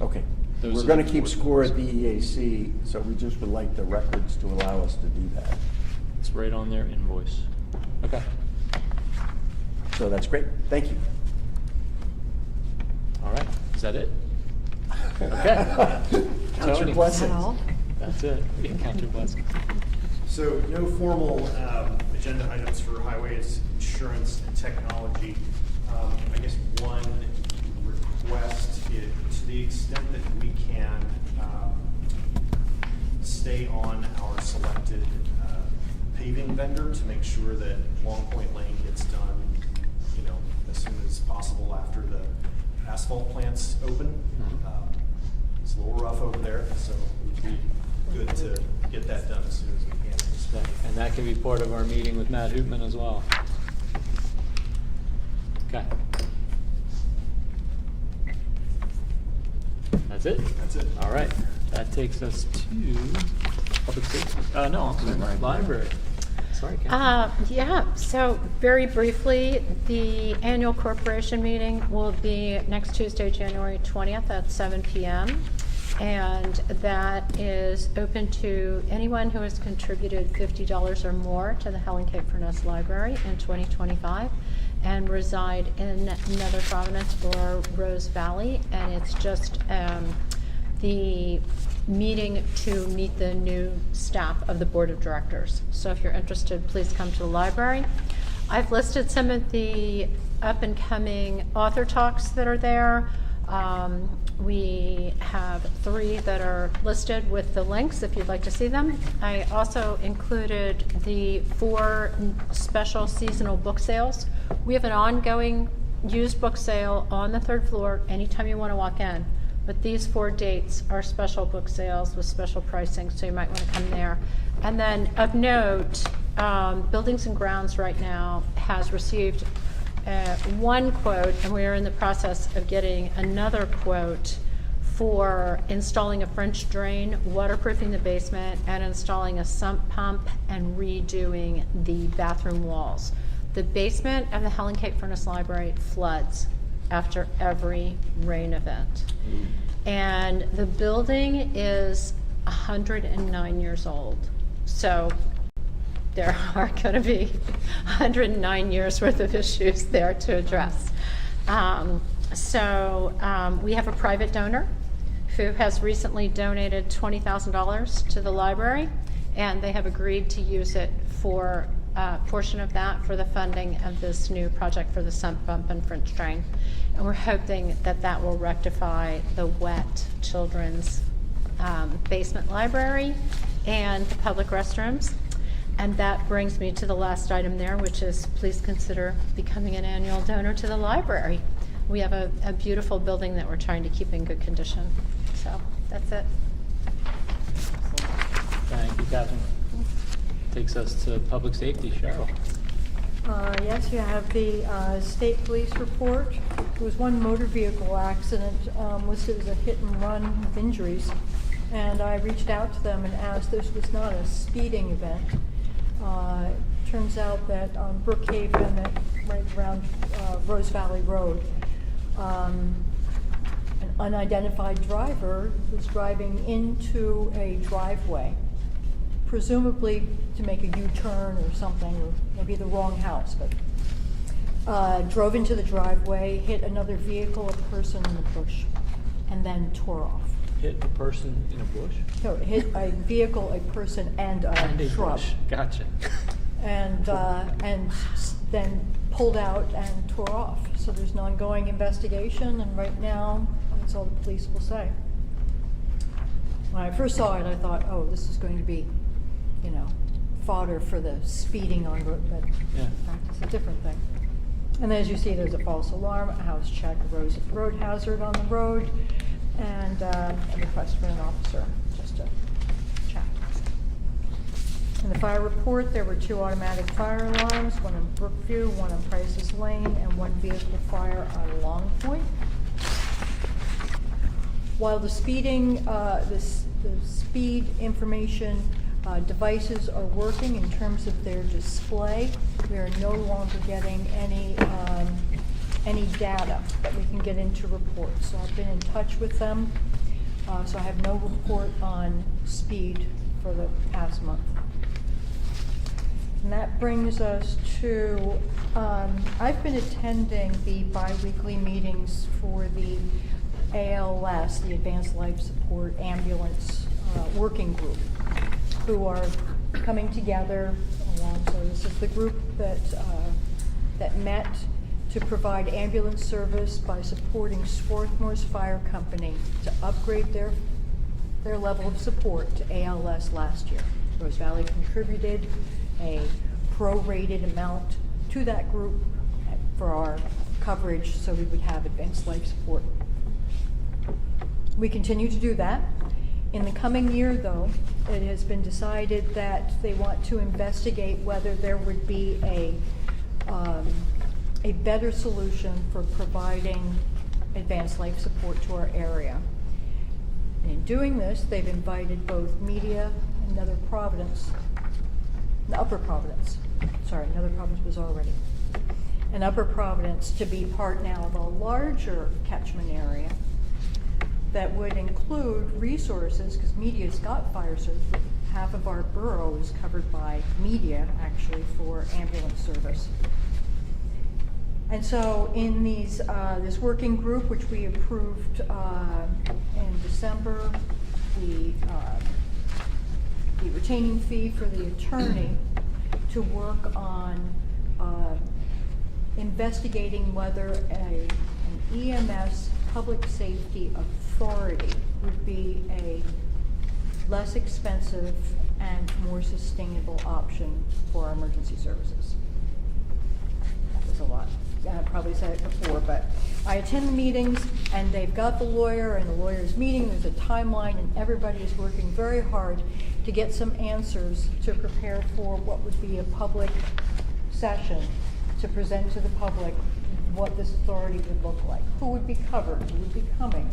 Okay. Those We're are going the to keep 4 score tons. at the EAC, so we just would like the records to allow us to do that. It's right on their invoice. Okay. So that's great. Thank you. All right. Is that it? Okay. Count your Tony. blessings. Al? That's it. Yeah, count your blessings. So no formal agenda items for highways, insurance, and technology. I guess one request is, to the extent that we can stay on our selected paving vendor to make sure that Long Point Lane gets done, you know, as soon as possible after the asphalt plants open. It's a little rough over there, so it would be good to get that done as soon as we can. And that can be part of our meeting with Matt Hoopman as well. Okay. That's it? That's it. All right. That takes us to public safety. No, I'm sorry, library. Sorry, Ken. Yeah, so very briefly, the annual corporation meeting will be next Tuesday, January 20th at 7 p.m. And that is open to anyone who has contributed $50 or more to the Helen K. Furness Library in 2025 and reside in Nether Providence or Rose Valley. And it's just the meeting to meet the new staff of the Board of Directors. So if you're interested, please come to the library. I've listed some of the up-and-coming author talks that are there. We have 3 that are listed with the links if you'd like to see them. I also included the 4 special seasonal book sales. We have an ongoing used book sale on the 3rd floor anytime you want to walk in. But these 4 dates are special book sales with special pricing, so you might want to come there. And then of note, Buildings and Grounds right now has received 1 quote, and we are in the process of getting another quote for installing a French drain, waterproofing the basement, and installing a sump pump and redoing the bathroom walls. The basement of the Helen Kate Furness Library floods after every rain event. And the building is 109 years old. So there are going to be 109 years worth of issues there to address. We have a private donor who has recently donated $20,000 to the library, and they have agreed to use it for a portion of that for the funding of this new project for the sump pump and French drain. And we're hoping that that will rectify the wet children's basement library and the public restrooms. And that brings me to the last item there, which is please consider becoming an annual donor to the library. We have a beautiful building that we're trying to keep in good condition. So that's it. Thank you, Catherine. Takes us to public safety. Cheryl. Yes, you have the state police report. There was 1 motor vehicle accident listed as a hit and run with injuries. And I reached out to them and asked, this was not a speeding event. Turns out that on Brookhaven, right around Rose Valley Road, an unidentified driver was driving into a driveway, presumably to make a U-turn or something, or maybe the wrong house, but drove into the driveway, hit another vehicle, a person in the bush, and then tore off. Hit a person in a bush? No, hit a vehicle, a person, and a shrub. Bush. Gotcha. And then pulled out and tore off. So there's an ongoing investigation, and right now, that's all the police will say. When I first saw it, I thought, oh, this is going to be, fodder for the speeding on road, but Yeah. in fact, it's a different thing. And as you see, there's a false alarm, a house check, a road hazard on the road, and a request for an officer, just to check. In the fire report, there were 2 automatic fire alarms, 1 in Brookview, 1 on Price's Lane, and 1 vehicle fire on Long Point. While the speeding, the speed information devices are working in terms of their display, we are no longer getting any data that we can get into reports. So I've been in touch with them, so I have no report on speed for the past month. And that brings us to, I've been attending the bi-weekly meetings for the ALS, the Advanced Life Support Ambulance Working Group, who are coming together along. So this is the group that met to provide ambulance service by supporting Swarthmore's Fire Company to upgrade their level of support to ALS last year. Rose Valley contributed a prorated amount to that group for our coverage so we would have advanced life support. We continue to do that. In the coming year, though, it has been decided that they want to investigate whether there would be a better solution for providing advanced life support to our area. And in doing this, they've invited both media and Nether Providence Upper Providence, sorry, Nether Providence was already. And Upper Providence to be part now of a larger catchment area that would include resources, because media's got fire service. Half of our borough is covered by media, actually, for ambulance service. And so in these, this working group, which we approved in December, the retaining fee for the attorney to work on investigating whether an EMS public safety authority would be a less expensive and more sustainable option for our emergency services. That was a lot. I probably said it before, but I attend the meetings and they've got the lawyer and the lawyer's meeting, there's a timeline, and everybody is working very hard to get some answers to prepare for what would be a public session to present to the public what this authority would look like. Who would be covered? Who would be coming?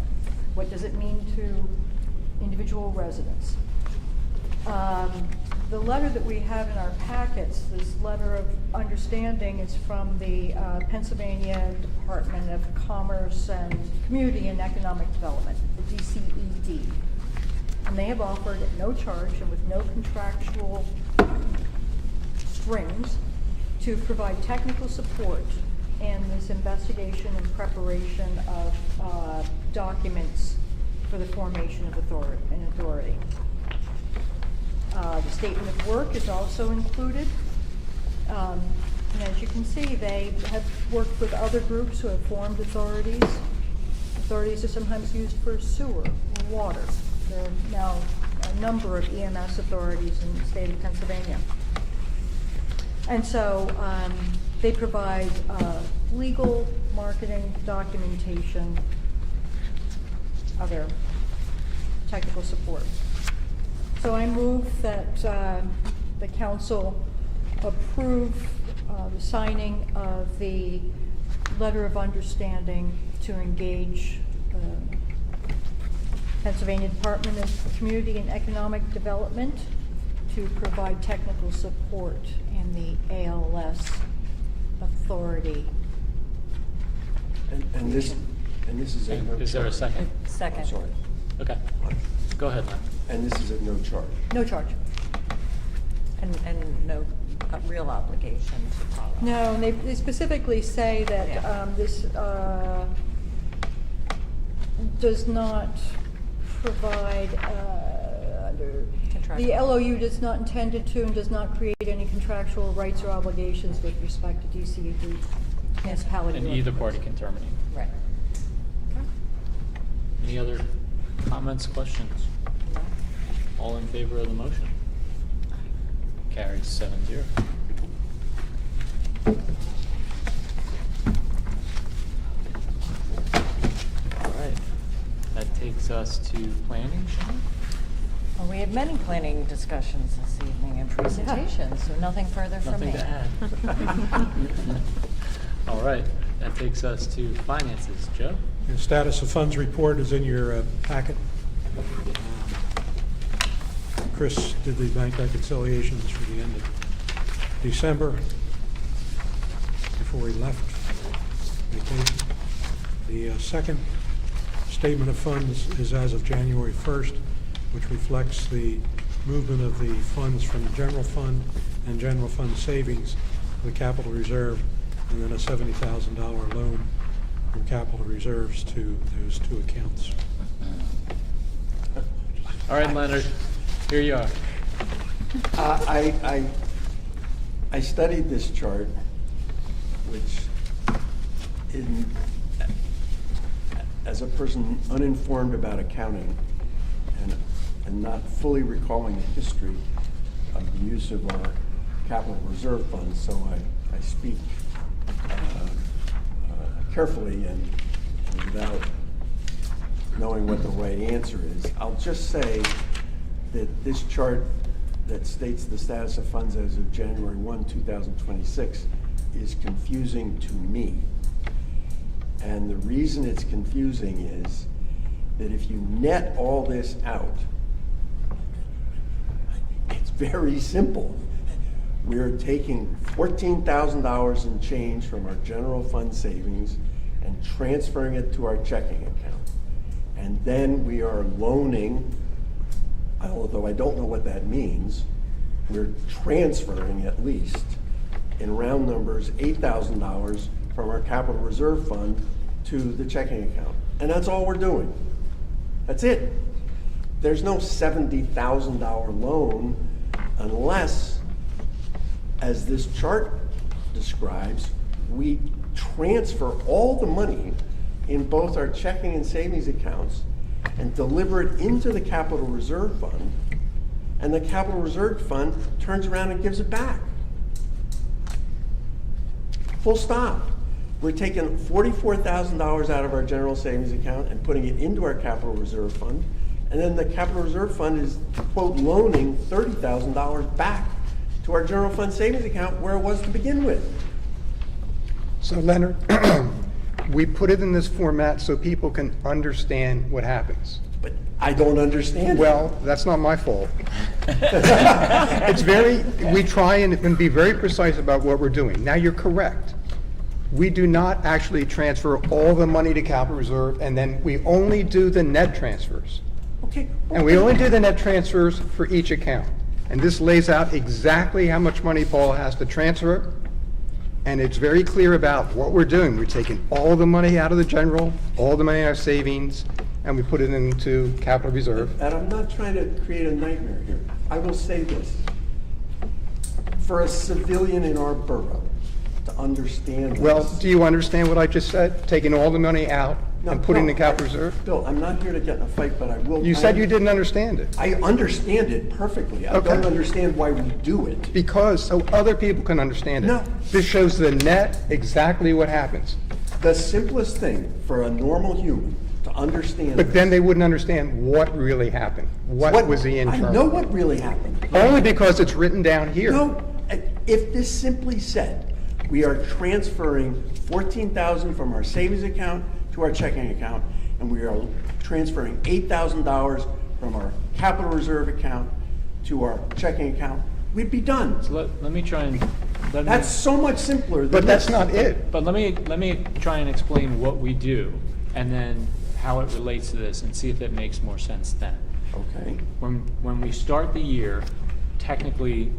What does it mean to individual residents? The letter that we have in our packets, this letter of understanding, is from the Pennsylvania Department of Commerce and Community and Economic Development, the DCED. And they have offered at no charge and with no contractual strings to provide technical support in this investigation and preparation of documents for the formation of an authority. The statement of work is also included. And as you can see, they have worked with other groups who have formed authorities. Authorities are sometimes used for sewer or water. There are now a number of EMS authorities in the state of Pennsylvania. And so they provide legal, marketing, documentation, other technical support. So I move that the council approve the signing of the letter of understanding to engage Pennsylvania Department of Community and Economic Development to provide technical support in the ALS authority. And this is at no charge. Is there a second? Second. I'm sorry. Okay. Go ahead, Lynn. And this is at no charge. No charge. And no real obligation to follow. No, and they specifically say that Yeah. this does not provide, under, the LOU does not intended to and does not create any contractual rights or obligations with respect to DCED municipality. And either party can terminate. Right. Any other comments, questions? All in favor of the motion? Carries 7-0. All right, that takes us to planning, Sean? Well, we had many planning discussions this evening and presentations, so nothing further from me. Nothing to add. All right, that takes us to finances. Joe? The status of funds report is in your packet. Chris did the bank reconciliations for the end of December before he left vacation. The second statement of funds is as of January 1st, which reflects the movement of the funds from the general fund and general fund savings to the capital reserve, and then a $70,000 loan from capital reserves to those two accounts. All right, Leonard, here you are. I studied this chart, which as a person uninformed about accounting and not fully recalling the history of the use of our capital reserve funds, so I speak carefully and without knowing what the right answer is. I'll just say that this chart that states the status of funds as of January 1, 2026 is confusing to me. And the reason it's confusing is that if you net all this out, it's very simple. we're taking $14,000 in change from our general fund savings and transferring it to our checking account. And then we are loaning, although I don't know what that means, we're transferring at least, in round numbers, $8,000 from our capital reserve fund to the checking account. And that's all we're doing. That's it. There's no $70,000 loan unless, as this chart describes, we transfer all the money in both our checking and savings accounts and deliver it into the capital reserve fund, and the capital reserve fund turns around and gives it back. Full stop. We're taking $44,000 out of our general savings account and putting it into our capital reserve fund, and then the capital reserve fund is, quote, loaning $30,000 back to our general fund savings account where it was to begin with. So Leonard, we put it in this format so people can understand what happens. But I don't understand. Well, that's not my fault. We try and be very precise about what we're doing. Now, you're correct. We do not actually transfer all the money to capital reserve, and then we only do the net transfers. Okay. And we only do the net transfers for each account. And this lays out exactly how much money Paul has to transfer, and it's very clear about what we're doing. We're taking all the money out of the general, all the money out of savings, and we put it into capital reserve. And I'm not trying to create a nightmare here. I will say this. For a civilian in our borough to understand Well, this. do you understand what I just said? Taking all the money out and putting it in capital reserve? Bill, I'm not here to get in a fight, but I will. You said you didn't understand it. I understand it perfectly. I Okay. don't understand why we do it. Because so other people can understand it. No. This shows the net, exactly what happens. The simplest thing for a normal human to understand. But then they wouldn't understand what really happened. What was the internal? I know what really happened. Only because it's written down here. No, if this simply said, we are transferring $14,000 from our savings account to our checking account, and we are transferring $8,000 from our capital reserve account to our checking account, we'd be done. So let me try and, That's so much simpler than But that's this. not it. but let me try and explain what we do, and then how it relates to this, and see if it makes more sense then. Okay. When we start the year, technically,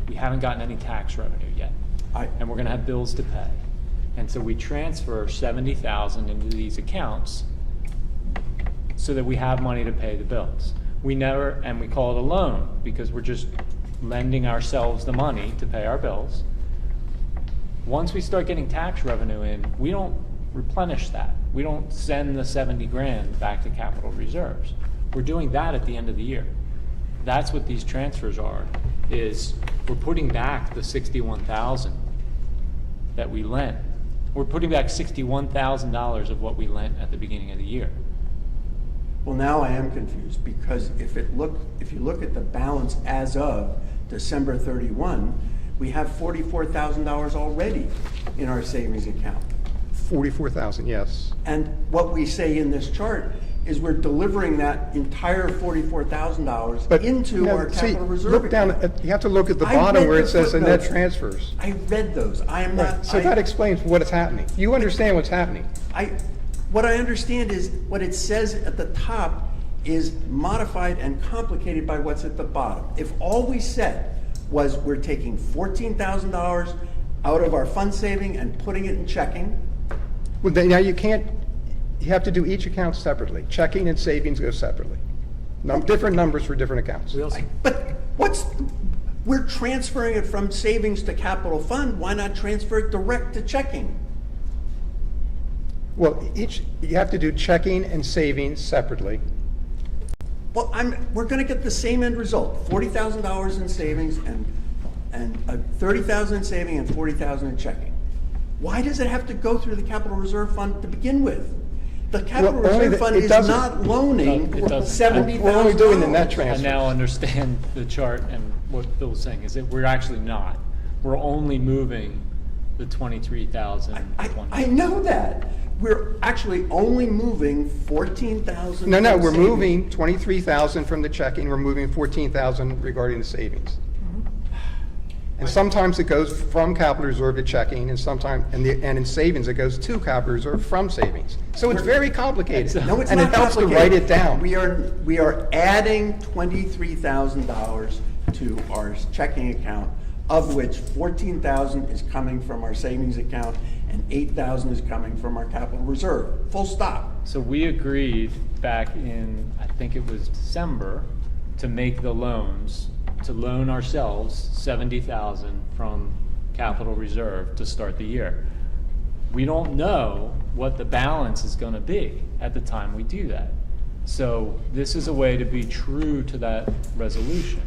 we haven't gotten any tax revenue yet, and we're gonna have bills to pay. And so we transfer $70,000 into these accounts so that we have money to pay the bills. We never, and we call it a loan, because we're just lending ourselves the money to pay our bills. Once we start getting tax revenue in, we don't replenish that. We don't send the 70 grand back to capital reserves. We're doing that at the end of the year. That's what these transfers are, is we're putting back the 61,000 that we lent. We're putting back $61,000 of what we lent at the beginning of the year. Well, now I am confused, because if you look at the balance as of December 31, we have $44,000 already in our savings account. 44,000, yes. And what we say in this chart is we're delivering that entire $44,000 But into no, our see, capital reserve look down, account. you have to look at the I bottom read where the it says the net footnotes. transfers. I read those. I am not. So that explains what is happening. You understand what's happening. What I understand is what it says at the top is modified and complicated by what's at the bottom. If all we said was we're taking $14,000 out of our fund saving and putting it in checking. Well, then, now you can't, you have to do each account separately. Checking and savings go separately. Different numbers for different accounts. But we're transferring it from savings to capital fund. Why not transfer it direct to checking? Well, you have to do checking and savings separately. Well, we're going to get the same end result: $40,000 in savings and $30,000 in saving and $40,000 in checking. Why does it have to go through the capital reserve fund to begin with? The capital reserve fund is not loaning It doesn't. $70,000. We're only doing the net I transfers. now understand the chart and what Bill's saying, is that we're actually not. We're only moving the 23,000. I know that. We're actually only moving $14,000. No, from we're savings. moving 23,000 from the checking, we're moving 14,000 regarding the savings. And sometimes it goes from capital reserve to checking, and sometimes, and in savings, it goes to capital reserve from savings. So it's very complicated. No, it's And it not helps to complicated. write it down. We are adding $23,000 to our checking account, of which $14,000 is coming from our savings account and $8,000 is coming from our capital reserve. Full stop. So we agreed back in, I think it was December, to make the loans, to loan ourselves 70,000 from capital reserve to start the year. We don't know what the balance is gonna be at the time we do that. So this is a way to be true to that resolution.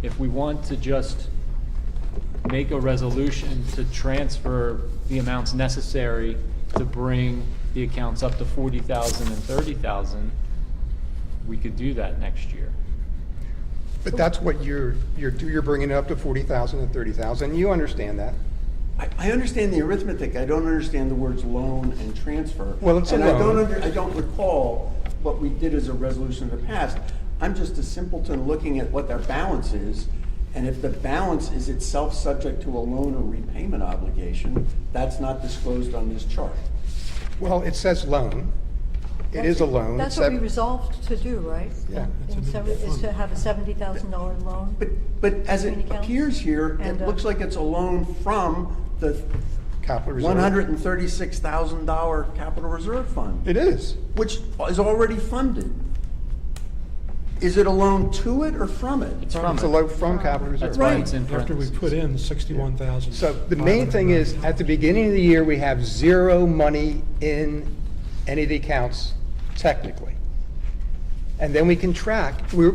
If we want to just make a resolution to transfer the amounts necessary to bring the accounts up to 40,000 and 30,000, we could do that next year. But that's what you're bringing it up to 40,000 and 30,000. You understand that. I understand the arithmetic. I don't understand the words loan and transfer. Well, it's a and loan. I don't recall what we did as a resolution in the past. I'm just a simpleton looking at what their balance is. And if the balance is itself subject to a loan or repayment obligation, that's not disclosed on this chart. Well, it says loan. It is a loan. That's It's what we sev- resolved to do, right? Yeah. Is to have a $70,000 loan. But as it Between accounts? appears here, it And, looks like it's a loan from the Capital reserve. $136,000 capital reserve fund. It is. Which is already funded. Is it a loan to it or from it? It's from It's it. a loan from capital reserve. That's why it's in After we parentheses. put in 61,000. So the main thing is, at the beginning of the year, we have zero money in any of the accounts technically. And then we can track, we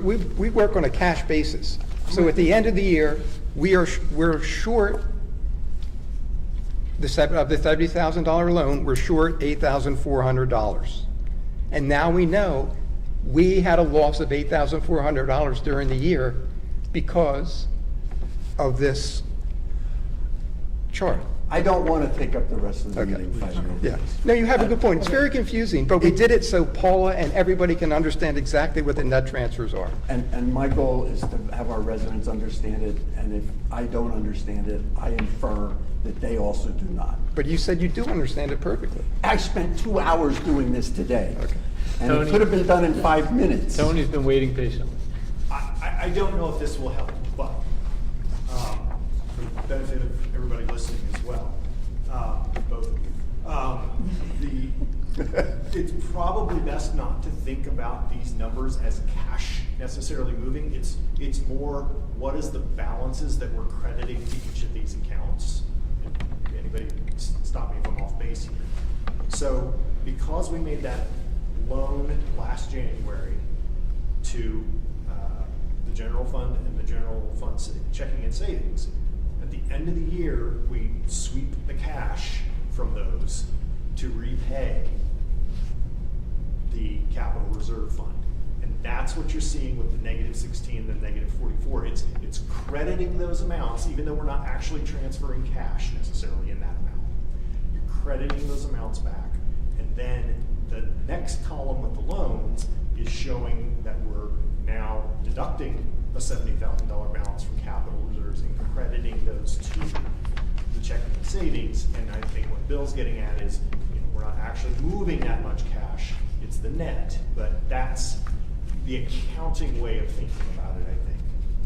work on a cash basis. So at the end of the year, we're short of the $30,000 loan, we're short $8,400. And now we know we had a loss of $8,400 during the year because of this chart. I don't want to take up the rest of the Okay. meeting fighting. Yeah. No, you have a good point. It's very confusing, but we did it so Paula and everybody can understand exactly what the net transfers are. And my goal is to have our residents understand it, and if I don't understand it, I infer that they also do not. But you said you do understand it perfectly. I spent 2 hours doing this today. Okay. And it Tony- could have been done in 5 minutes. Tony's been waiting patiently. I don't know if this will help, but for the benefit of everybody listening as well, both of you, it's probably best not to think about these numbers as cash necessarily moving. It's more, what is the balances that we're crediting to each of these accounts? Anybody stop me if I'm off base here. So because we made that loan last January to the general fund and the general fund checking and savings, at the end of the year, we sweep the cash from those to repay the capital reserve fund. And that's what you're seeing with the -16 and the -44. It's crediting those amounts, even though we're not actually transferring cash necessarily in that amount. You're crediting those amounts back. And then the next column with the loans is showing that we're now deducting a $70,000 balance from capital reserves and crediting those to the checking and savings. And I think what Bill's getting at is, we're not actually moving that much cash, it's the net, but that's the accounting way of thinking about it, I think.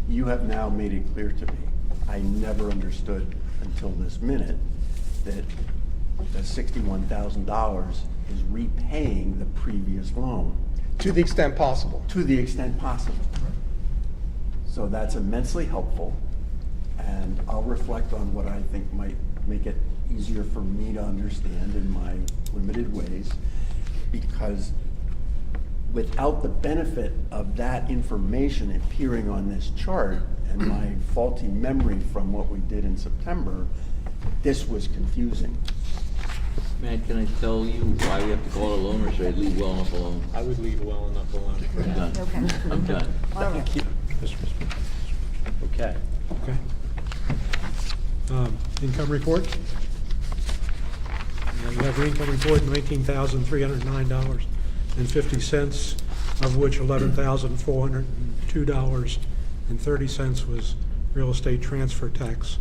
You have now made it clear to me. I never understood until this minute that the $61,000 is repaying the previous loan To the extent possible. to the extent possible. So that's immensely helpful, and I'll reflect on what I think might make it easier for me to understand in my limited ways, because without the benefit of that information appearing on this chart and my faulty memory from what we did in September, this was confusing. Matt, can I tell you why we have to call it a loan, or should I leave well enough alone? I would leave well enough alone. I'm done. Okay. I'm done. All right. Thank you. Okay. Okay. Income report? You have the income report, $19,309.50, of which $11,402.30 was real estate transfer tax.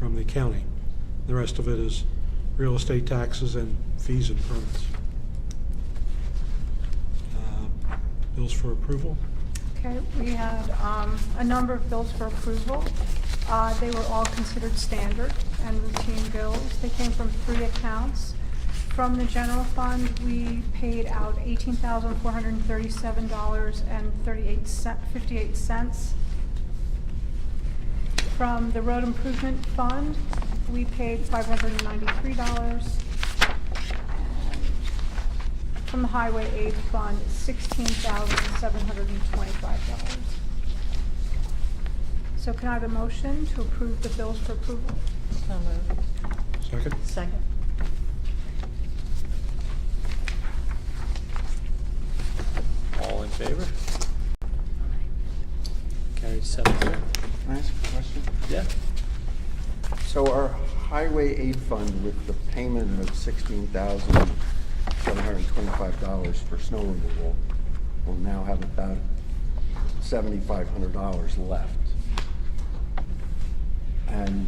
from the county. The rest of it is real estate taxes and fees and permits. Bills for approval? Okay, we had a number of bills for approval. They were all considered standard and routine bills. They came from 3 accounts. From the general fund, we paid out $18,437.58. From the road improvement fund, we paid $593. From the highway aid fund, $16,725. So can I have a motion to approve the bills for approval? So moved. Second? Second. All in favor? Carries 7-0. Can I ask a question? Yeah. So our highway aid fund with the payment of $16,725 for snow removal will now have about $7,500 left. And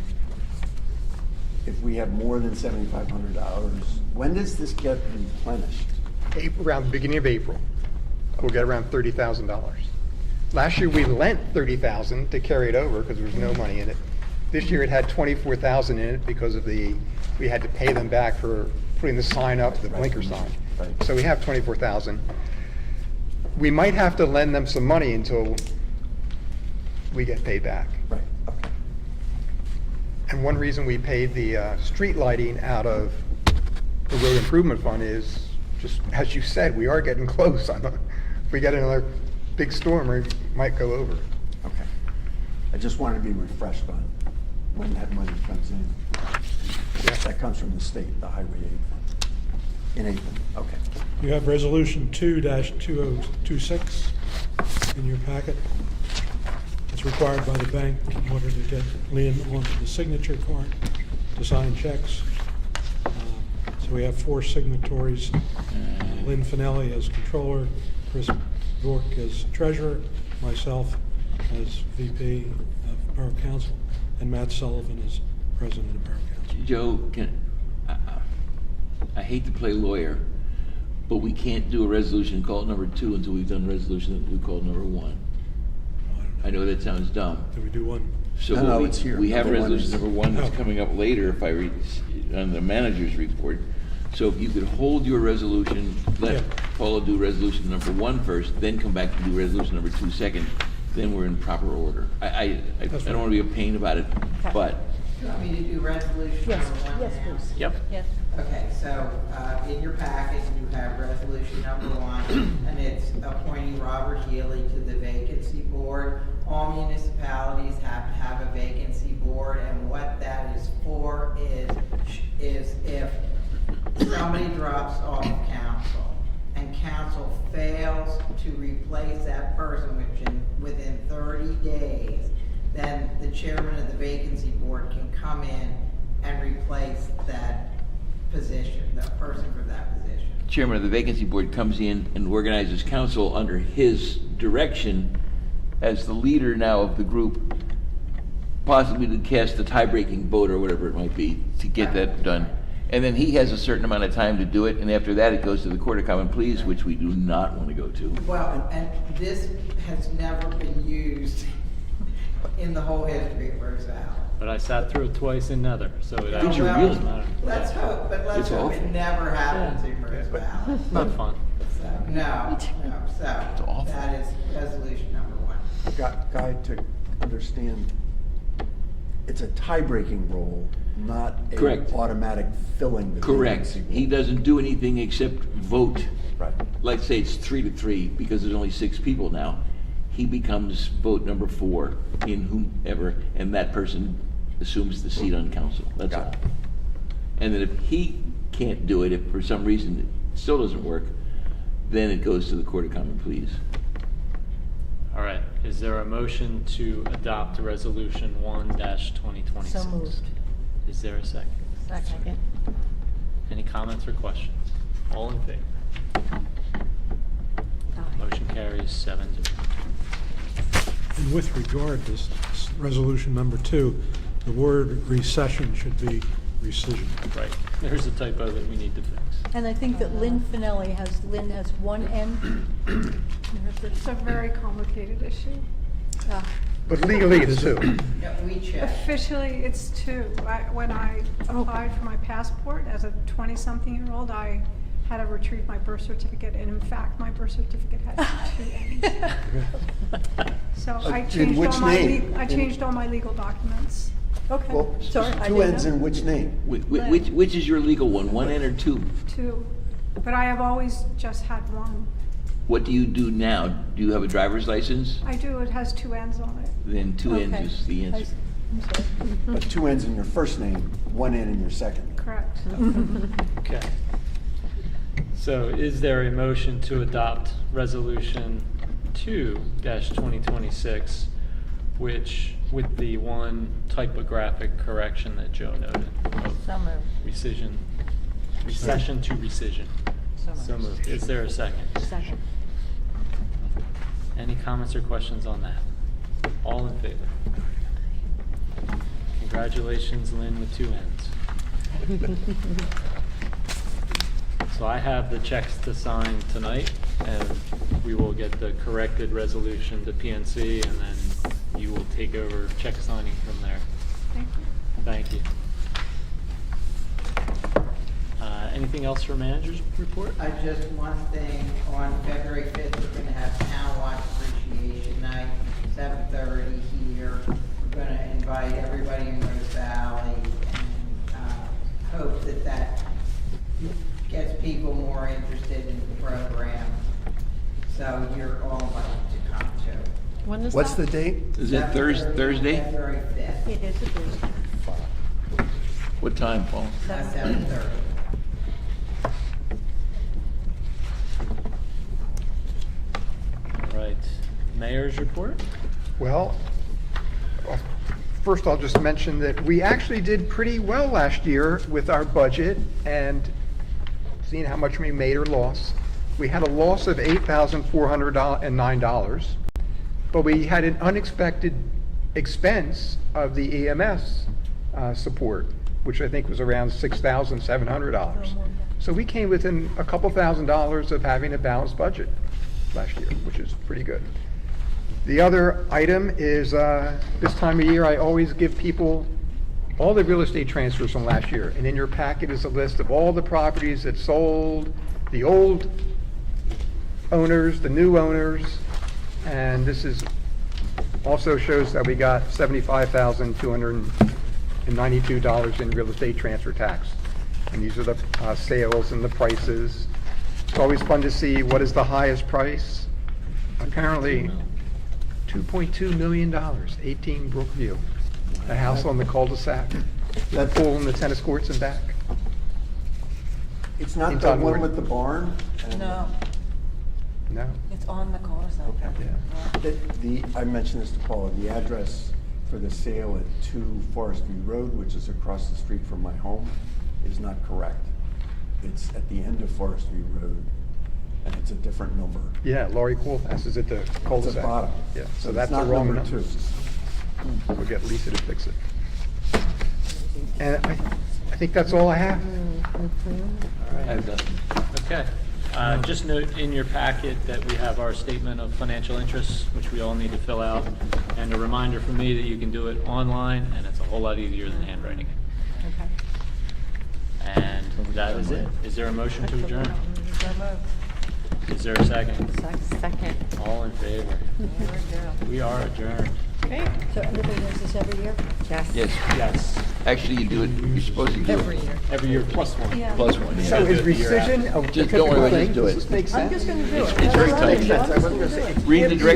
if we have more than $7,500, when does this get replenished? Around the beginning of April, we'll get around $30,000. Last year, we lent $30,000 to carry it over because there was no money in it. This year, it had $24,000 in it because of we had to pay them back for putting the sign up, the blinker sign. Right. So we have $24,000. We might have to lend them some money until we get paid back. Right, okay. And one reason we paid the street lighting out of the road improvement fund is, just as you said, we are getting close. If we get another big storm, we might go over. Okay. I just wanted to be refreshed on when that money comes in. Yes, that comes from the state, the highway aid fund. In April, okay. You have Resolution 2-2026 in your packet. It's required by the bank in order to get Lynn onto the signature card to sign checks. So we have 4 signatories, Lynn Finelli as controller, Chris York as treasurer, myself as VP of Borough Council, and Matt Sullivan as president of Borough Council. Joe, I hate to play lawyer, but we can't do a resolution called number 2 until we've done a resolution that we call number 1. I know that sounds dumb. Did we do one? So No, we- it's here. we have Number one resolution is- number 1 that's Oh. coming up later if I read on the manager's report. So if you could hold your resolution, let Yeah. Paula do resolution number 1 first, then come back to do resolution number 2 second, then we're in proper order. I That's don't want to be a pain about it, but Do you want me to do resolution Yes, number 1 yes, now? please. Yep. Yes. Okay, so in your packet, you have resolution number 1, and it's appointing Robert Healy to the vacancy board. All municipalities have to have a vacancy board, and what that is for is if somebody drops off council, and council fails to replace that person within 30 days, then the chairman of the vacancy board can come in and replace that position, the person for that position. chairman of the vacancy board comes in and organizes council under his direction as the leader now of the group, possibly to cast a tie-breaking vote or whatever it might be to get that done. And then he has a certain amount of time to do it, and after that, it goes to the Court of Common Pleas, which we do not want to go to. Well, and this has never been used in the whole history of Rose Valley. But I sat through it twice in Nether, so it Did you actually really? doesn't matter. Let's hope, but let's It's hope awful. it never happens in Rose Valley. Not fun. So, no, so awful. that is resolution number 1. Guy, to understand, it's a tie-breaking role, not Correct. a automatic filling the Correct. vacancy. He doesn't do anything except vote. Right. Let's say it's 3-3, because there's only 6 people now. He becomes vote number 4 in whomever, and that person assumes the seat on council. That's Got all. it. And then if he can't do it, if for some reason it still doesn't work, then it goes to the Court of Common Pleas. All right, is there a motion to adopt resolution 1-2026? So moved. Is there a second? Second. Any comments or questions? All in favor? Motion carries 7-0. And with regard to resolution number 2, The word recession should be rescission. Right, there's a typo that we need to fix. And I think that Lynn has one N. It's a very complicated issue. But legally, it's two. Yeah, we check. Officially, it's two. When I applied for my passport as a 20-something-year-old, I had to retrieve my birth certificate, and in fact, my birth certificate had two N's. So I In changed which all my, name? I changed all my legal documents. Okay, Well, sorry, I two didn't ends know. in which name? Which is your legal one N or two? Two. But I have always just had one. What do you do now? Do you have a driver's license? I do, it has two N's on it. Then two Okay. N's is the answer. I'm sorry. But two ends in your first name, one N in your second. Correct. Okay. So is there a motion to adopt Resolution 2-2026, which, with the one typographic correction that Joe noted, of So moved. recession to rescission? So So moved. moved. Is there a second? Second. Any comments or questions on that? All in favor? Congratulations, Lynn, with two N's. So I have the checks to sign tonight, and we will get the corrected resolution to PNC, and then you will take over check signing from there. Thank you. Thank you. Anything else for manager's report? Just one thing, on February 5th, we're gonna have Townwide Appreciation Night, 7:30 here. We're gonna invite everybody in Rose Valley and hope that gets people more interested in the program. So you're all invited to come too. When is What's that? the date? Is it Thursday? February 5th, It is a Thursday. What time, Paul? at 7:30. All right. Mayor's report? Well, first I'll just mention that we actually did pretty well last year with our budget, and seeing how much we made or lost. We had a loss of $8,409, but we had an unexpected expense of the EMS support, which I think was around $6,700. So we came within a couple $1,000s of having a balanced budget last year, which is pretty good. The other item is, this time of year, I always give people all the real estate transfers from last year. And in your packet is a list of all the properties that sold, the old owners, the new owners, and this is, also shows that we got $75,292 in real estate transfer tax. And these are the sales and the prices. It's always fun to see what is the highest price. Apparently, $2.2 million, 18 Brookview. A house on the cul-de-sac, that pool and the tennis courts and back. It's not In the Todd one Morton. with the barn? and- No, No? it's on the cul-de-sac. Yeah. I mentioned this to Paula, the address for the sale at 2 Forest View Road, which is across the street from my home, is not correct. It's at the end of Forest View Road, and it's a different number. Yeah, Laurie Coolhouse is at the cul-de-sac. It's at bottom. Yeah, so it's that's the not wrong number number. 2. We'll get Lisa to fix it. And I think that's all I have. I have nothing. Okay. Just note in your packet that we have our statement of financial interests, which we all need to fill out. And a reminder from me that you can do it online, and it's a whole lot easier than handwriting it. Okay. And that is it. Is there a motion to adjourn? So moved. Is there a second? Second. All in favor? We are adjourned. Great. So everybody does this every year? Yes. Yes, Yes. actually, you do it, you're supposed to do Every it year. Every year plus one. Yeah. plus one. So yeah. is rescission a Just don't worry typical about it, thing? just do Does it. this make sense? I'm just gonna do it. It's very That's all I tight. do. I'm just gonna do it. Read the directory